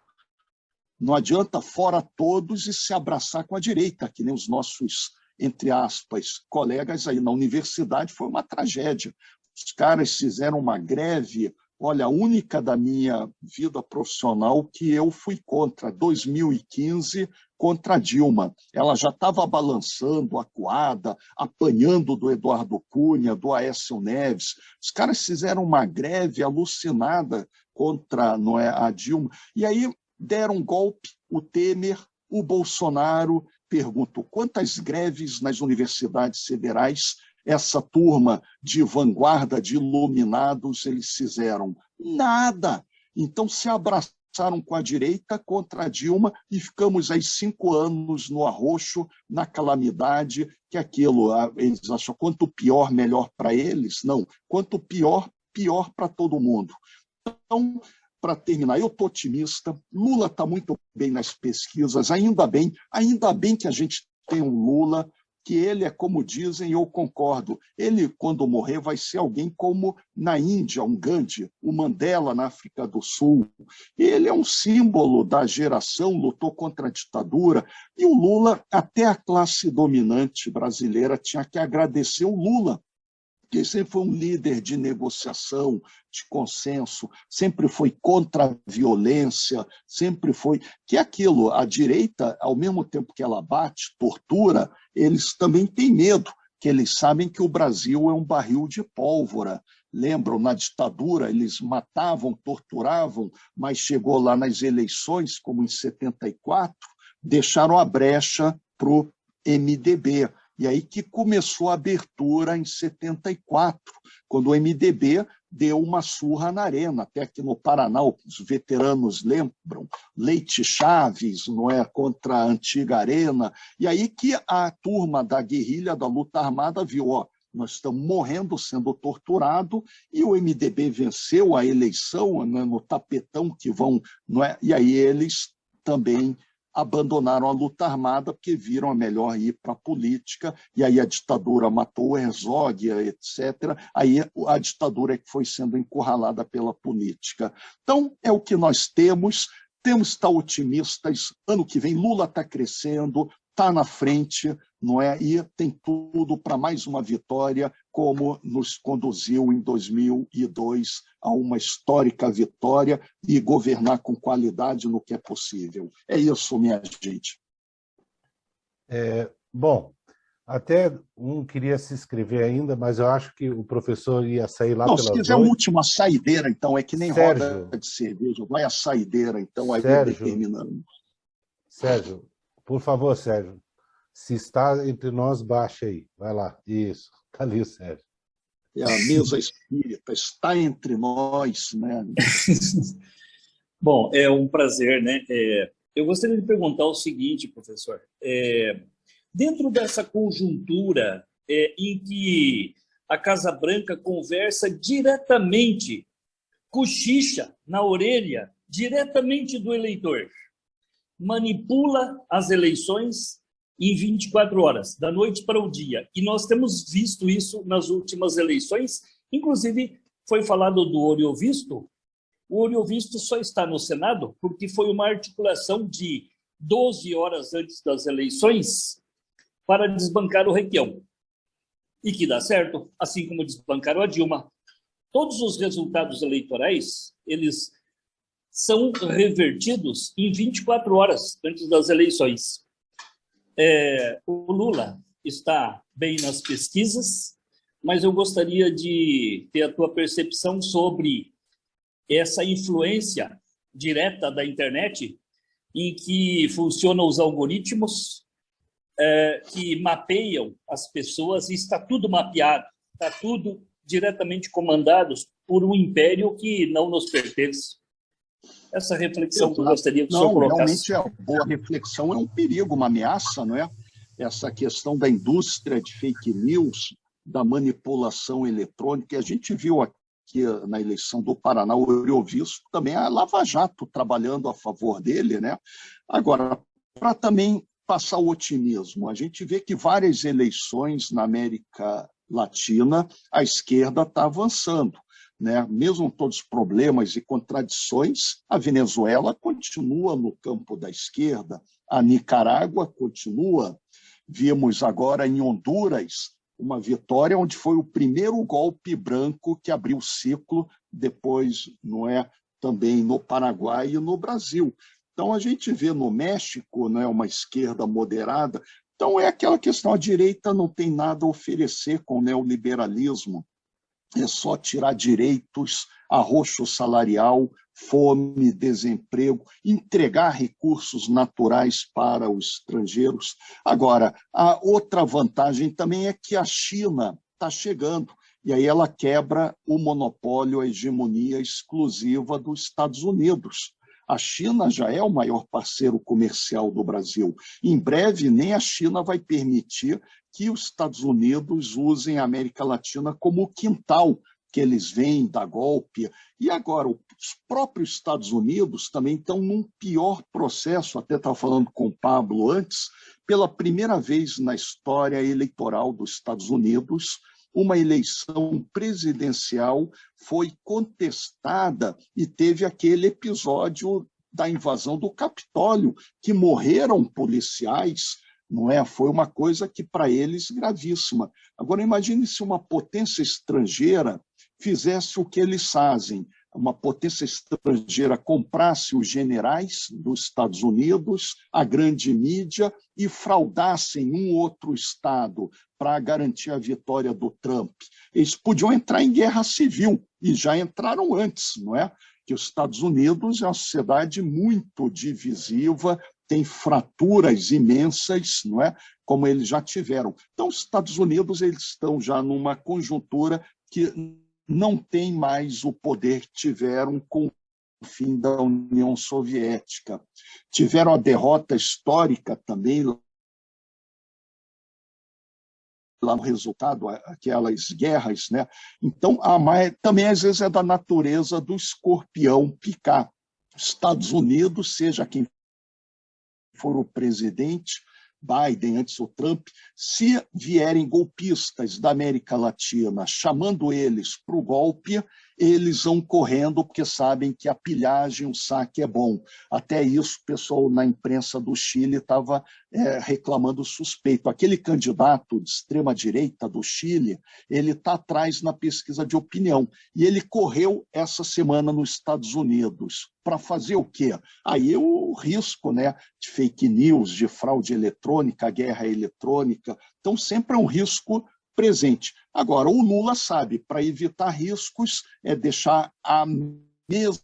[SPEAKER 2] Não adianta fora todos e se abraçar com a direita, que nem os nossos, entre aspas, colegas aí na universidade, foi uma tragédia. Os caras fizeram uma greve, olha, a única da minha vida profissional que eu fui contra, 2015, contra a Dilma. Ela já estava balançando, acuada, apanhando do Eduardo Cunha, do Aécio Neves. Os caras fizeram uma greve alucinada contra, não é, a Dilma. E aí deram um golpe, o Temer, o Bolsonaro. Pergunto, quantas greves nas universidades federais essa turma de vanguarda, de iluminados, eles fizeram? Nada. Então se abraçaram com a direita contra a Dilma e ficamos aí 5 anos no arroxo, na calamidade, que aquilo, eles acham quanto pior, melhor para eles? Não, quanto pior, pior para todo mundo. Então, para terminar, eu estou otimista, Lula está muito bem nas pesquisas, ainda bem que a gente tem um Lula, que ele é como dizem, eu concordo, ele quando morrer vai ser alguém como na Índia, um Gandhi, o Mandela na África do Sul, ele é um símbolo da geração, lutou contra a ditadura, e o Lula, até a classe dominante brasileira tinha que agradecer o Lula, que sempre foi um líder de negociação, de consenso, sempre foi contra a violência, sempre foi... Que é aquilo, a direita, ao mesmo tempo que ela bate, tortura, eles também têm medo, que eles sabem que o Brasil é um barril de pólvora. lembram, na ditadura, eles matavam, torturavam, mas chegou lá nas eleições, como em 74, deixaram a brecha para o MDB. E aí que começou a abertura em 74, quando o MDB deu uma surra na arena, até aqui no Paraná, os veteranos lembram, Leite Chaves, não é, contra a antiga arena, e aí que a turma da guerrilha, da luta armada, viu, ó, nós estamos morrendo, sendo torturado, e o MDB venceu a eleição, né, no tapetão que vão, não é, e aí eles também abandonaram a luta armada porque viram a melhor ir para a política, e aí a ditadura matou o Herzog, etc. Aí a ditadura é que foi sendo encurralada pela política. Então, é o que nós temos que estar otimistas. Ano que vem, Lula está crescendo, está na frente, não é? E tem tudo para mais uma vitória, como nos conduziu em 2002 a uma histórica vitória e governar com qualidade no que é possível. É isso, minha gente.
[SPEAKER 1] Bom, até um queria se inscrever ainda, mas eu acho que o professor ia sair lá pelas 8.
[SPEAKER 2] Se quiser a última saideira, então, é que nem
[SPEAKER 1] Sérgio,
[SPEAKER 2] roda de cerveja, vai a saideira, então, aí
[SPEAKER 1] Sérgio,
[SPEAKER 2] terminando.
[SPEAKER 1] Sérgio, por favor, Sérgio, se está entre nós, baixa aí. Vai lá. Isso. Está ali o Sérgio.
[SPEAKER 2] É a mesa espírita, está entre nós, né?
[SPEAKER 6] Bom, é um prazer, né? Eu gostaria de perguntar o seguinte, professor. Dentro dessa conjuntura em que a Casa Branca conversa diretamente, cochicha na orelha, diretamente do eleitor, manipula as eleições em 24 horas, da noite para o dia. E nós temos visto isso nas últimas eleições. Inclusive, foi falado do Oriovisto. O Oriovisto só está no Senado porque foi uma articulação de 12 horas antes das eleições para desbancar o Requião. E que dá certo, assim como desbancaram a Dilma. Todos os resultados eleitorais, eles são revertidos em 24 horas antes das eleições. O Lula está bem nas pesquisas, mas eu gostaria de ter a tua percepção sobre essa influência direta da internet em que funcionam os algoritmos que mapeiam as pessoas, e está tudo mapeado, está tudo diretamente comandado por um império que não nos pertence. Essa reflexão que eu gostaria que o senhor colocasse.
[SPEAKER 2] Realmente, a boa reflexão é um perigo, uma ameaça, não é? Essa questão da indústria de fake news, da manipulação eletrônica. A gente viu aqui na eleição do Paraná, o Oriovisto, também a Lava Jato trabalhando a favor dele, né? Agora, para também passar o otimismo, a gente vê que várias eleições na América Latina, a esquerda está avançando, né? Mesmo todos os problemas e contradições, a Venezuela continua no campo da esquerda, a Nicarágua continua. Vimos agora em Honduras uma vitória onde foi o primeiro golpe branco que abriu o ciclo, depois, não é, também no Paraguai e no Brasil. Então a gente vê no México, né, uma esquerda moderada. Então é aquela questão, a direita não tem nada a oferecer com o neoliberalismo. É só tirar direitos, arroxo salarial, fome, desemprego, entregar recursos naturais para os estrangeiros. Agora, a outra vantagem também é que a China está chegando, e aí ela quebra o monopólio, a hegemonia exclusiva dos Estados Unidos. A China já é o maior parceiro comercial do Brasil. Em breve, nem a China vai permitir que os Estados Unidos usem a América Latina como quintal que eles vêm dar golpe. E agora, os próprios Estados Unidos também estão num pior processo, até estava falando com o Pablo antes, pela primeira vez na história eleitoral dos Estados Unidos, uma eleição presidencial foi contestada e teve aquele episódio da invasão do Capitólio, que morreram policiais, não é? Foi uma coisa que para eles gravíssima. Agora imagine se uma potência estrangeira fizesse o que eles fazem, uma potência estrangeira comprasse os generais dos Estados Unidos, a grande mídia, e fraudassem um outro Estado para garantir a vitória do Trump. Eles podiam entrar em guerra civil, e já entraram antes, não é? Que os Estados Unidos é uma sociedade muito divisiva, tem fraturas imensas, não é? Como eles já tiveram. Então, os Estados Unidos eles estão já numa conjuntura que não tem mais o poder que tiveram com o fim da União Soviética. Tiveram a derrota histórica também, lá no resultado, aquelas guerras, né? Então, também às vezes é da natureza do escorpião picar. Estados Unidos, seja quem for o presidente, Biden, antes o Trump, se vierem golpistas da América Latina chamando eles para o golpe, eles vão correndo porque sabem que a pilhagem, o saque é bom. Até isso o pessoal na imprensa do Chile estava reclamando suspeito. Aquele candidato de extrema-direita do Chile, ele está atrás na pesquisa de opinião. E ele correu essa semana nos Estados Unidos. Para fazer o quê? Aí o risco, né, de fake news, de fraude eletrônica, guerra eletrônica. Então, sempre é um risco presente. Agora, o Lula sabe, para evitar riscos, é deixar a mesa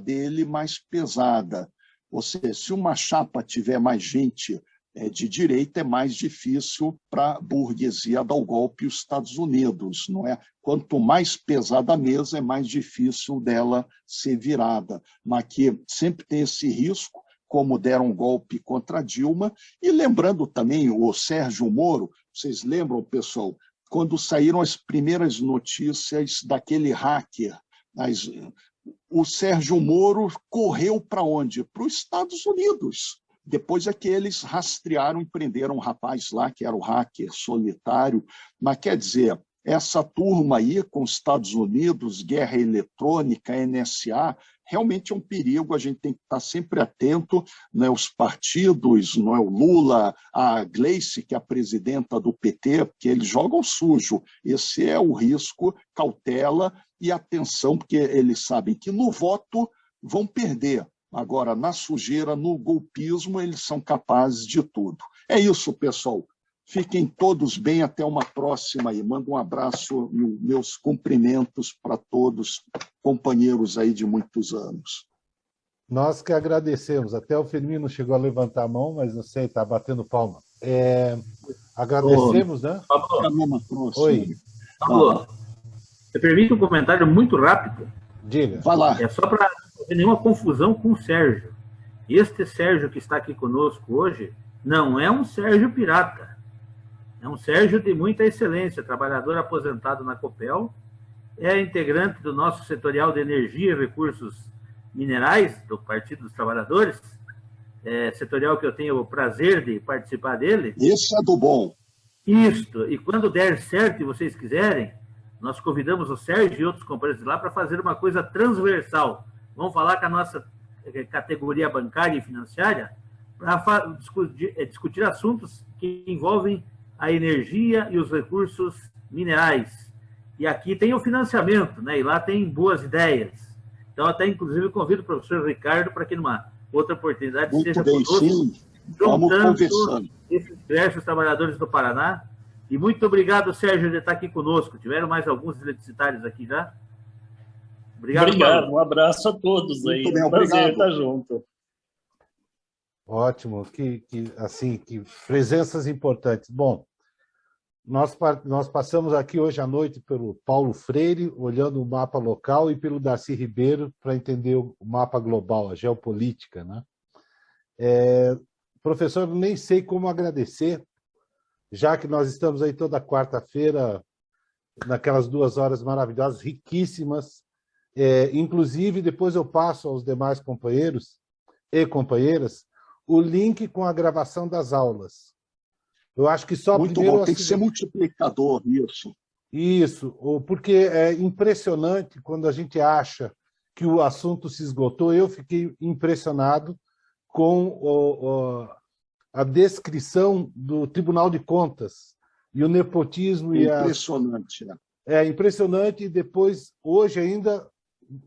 [SPEAKER 2] dele mais pesada. Ou seja, se uma chapa tiver mais gente de direita, é mais difícil para a burguesia dar o golpe os Estados Unidos, não é? Quanto mais pesada a mesa, é mais difícil dela ser virada. Mas que sempre tem esse risco, como deram um golpe contra Dilma, e lembrando também o Sérgio Moro, vocês lembram, pessoal, quando saíram as primeiras notícias daquele hacker, o Sérgio Moro correu para onde? Para os Estados Unidos. Depois é que eles rastrearam e prenderam um rapaz lá, que era o hacker solitário. Mas quer dizer, essa turma aí com os Estados Unidos, guerra eletrônica, NSA, realmente é um perigo, a gente tem que estar sempre atento, né, os partidos, não é, o Lula, a Gleice, que é a presidenta do PT, porque eles jogam sujo. Esse é o risco, cautela e atenção, porque eles sabem que no voto vão perder. Agora, na sujeira, no golpismo, eles são capazes de tudo. É isso, pessoal. Fiquem todos bem, até uma próxima aí. Mando um abraço, meus cumprimentos para todos, companheiros aí de muitos anos.
[SPEAKER 1] Nós que agradecemos. Até o Firmino chegou a levantar a mão, mas não sei, está batendo palma. Agradecemos, né?
[SPEAKER 2] Pablo,
[SPEAKER 1] Oi.
[SPEAKER 7] Pablo, você permite um comentário muito rápido?
[SPEAKER 1] Diga.
[SPEAKER 2] Vai lá.
[SPEAKER 7] É só para não fazer nenhuma confusão com o Sérgio. Este Sérgio que está aqui conosco hoje não é um Sérgio pirata. É um Sérgio de muita excelência, trabalhador aposentado na Copel, é integrante do nosso setorial de energia e recursos minerais, do Partido dos Trabalhadores, setorial que eu tenho o prazer de participar dele.
[SPEAKER 2] Esse é do bom.
[SPEAKER 7] Isto, e quando der certo e vocês quiserem, nós convidamos o Sérgio e outros companheiros de lá para fazer uma coisa transversal. Vamos falar com a nossa categoria bancária e financiária para discutir assuntos que envolvem a energia e os recursos minerais. E aqui tem o financiamento, né? E lá tem boas ideias. Então, até inclusive convido o professor Ricardo para que numa outra oportunidade
[SPEAKER 2] Muito
[SPEAKER 7] esteja
[SPEAKER 2] bem,
[SPEAKER 7] conosco,
[SPEAKER 2] sim. Vamos conversando.
[SPEAKER 7] esses diversos trabalhadores do Paraná. E muito obrigado, Sérgio, de estar aqui conosco. Tiveram mais alguns eletricitários aqui já?
[SPEAKER 6] Obrigado. Um abraço a todos aí.
[SPEAKER 2] Muito bem,
[SPEAKER 6] prazer
[SPEAKER 2] obrigado.
[SPEAKER 6] estar junto.
[SPEAKER 1] Ótimo, que presenças importantes. Bom, nós passamos aqui hoje à noite pelo Paulo Freire, olhando o mapa local, e pelo Darcy Ribeiro, para entender o mapa global, a geopolítica, né? Professor, nem sei como agradecer, já que nós estamos aí toda quarta-feira, naquelas 2 horas maravilhosas, riquíssimas. Inclusive, depois eu passo aos demais companheiros e companheiras o link com a gravação das aulas. Eu acho que só
[SPEAKER 2] Muito
[SPEAKER 1] primeiro...
[SPEAKER 2] bom, tem que ser multiplicador nisso.
[SPEAKER 1] Isso, porque é impressionante quando a gente acha que o assunto se esgotou. Eu fiquei impressionado com a descrição do Tribunal de Contas e o nepotismo.
[SPEAKER 2] Impressionante.
[SPEAKER 1] É impressionante, e depois, hoje ainda,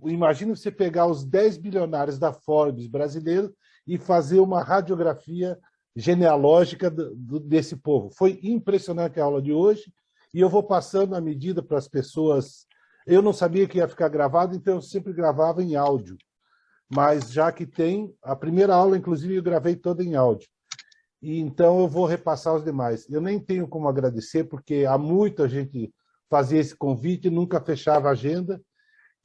[SPEAKER 1] imagina você pegar os 10 bilionários da Forbes brasileiro e fazer uma radiografia genealógica desse povo. Foi impressionante a aula de hoje, e eu vou passando a medida para as pessoas. Eu não sabia que ia ficar gravado, então eu sempre gravava em áudio. Mas já que tem, a primeira aula, inclusive, eu gravei toda em áudio. E então eu vou repassar os demais. Eu nem tenho como agradecer, porque há muita gente fazia esse convite, nunca fechava a agenda,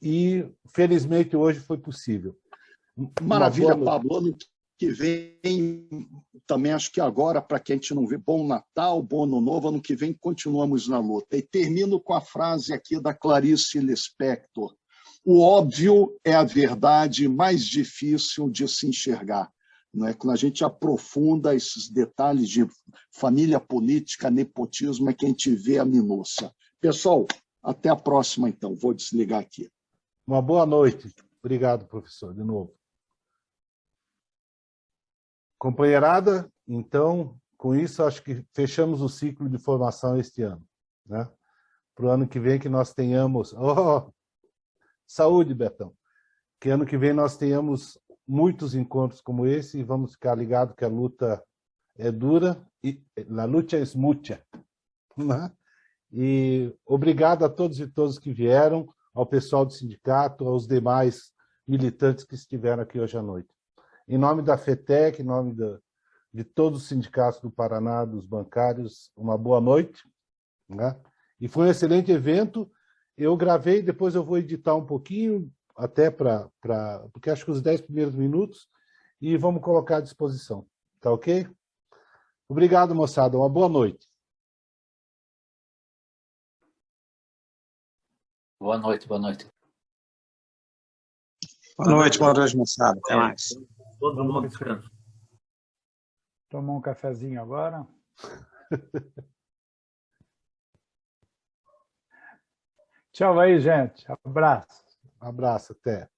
[SPEAKER 1] e felizmente hoje foi possível.
[SPEAKER 2] Maravilha, Pablo. Ano que vem, também acho que agora, para que a gente não vê, bom Natal, bom Ano Novo, ano que vem continuamos na luta. E termino com a frase aqui da Clarice Lispector: o óbvio é a verdade mais difícil de se enxergar. Não é? Quando a gente aprofunda esses detalhes de família política, nepotismo, é que a gente vê a minúcia. Pessoal, até a próxima, então. Vou desligar aqui.
[SPEAKER 1] Uma boa noite. Obrigado, professor, de novo. Companheirada, então, com isso, acho que fechamos o ciclo de formação este ano, né? Para o ano que vem que nós tenhamos... Oh, saúde, Betão! Que ano que vem nós tenhamos muitos encontros como esse, e vamos ficar ligados que a luta é dura e a luta é muita, né? E obrigado a todos e todas que vieram, ao pessoal do sindicato, aos demais militantes que estiveram aqui hoje à noite. Em nome da FETEC, em nome de todos os sindicatos do Paraná, dos bancários, uma boa noite, né? E foi um excelente evento. Eu gravei, depois eu vou editar um pouquinho, até porque acho que os 10 primeiros minutos, e vamos colocar à disposição. Tá ok? Obrigado, moçada. Uma boa noite.
[SPEAKER 8] Boa noite, boa noite.
[SPEAKER 9] Boa noite, moçada. Até mais.
[SPEAKER 7] Todo mundo descansa.
[SPEAKER 3] Tomar um cafezinho agora. Tchau aí, gente. Abraço.
[SPEAKER 1] Abraço, até.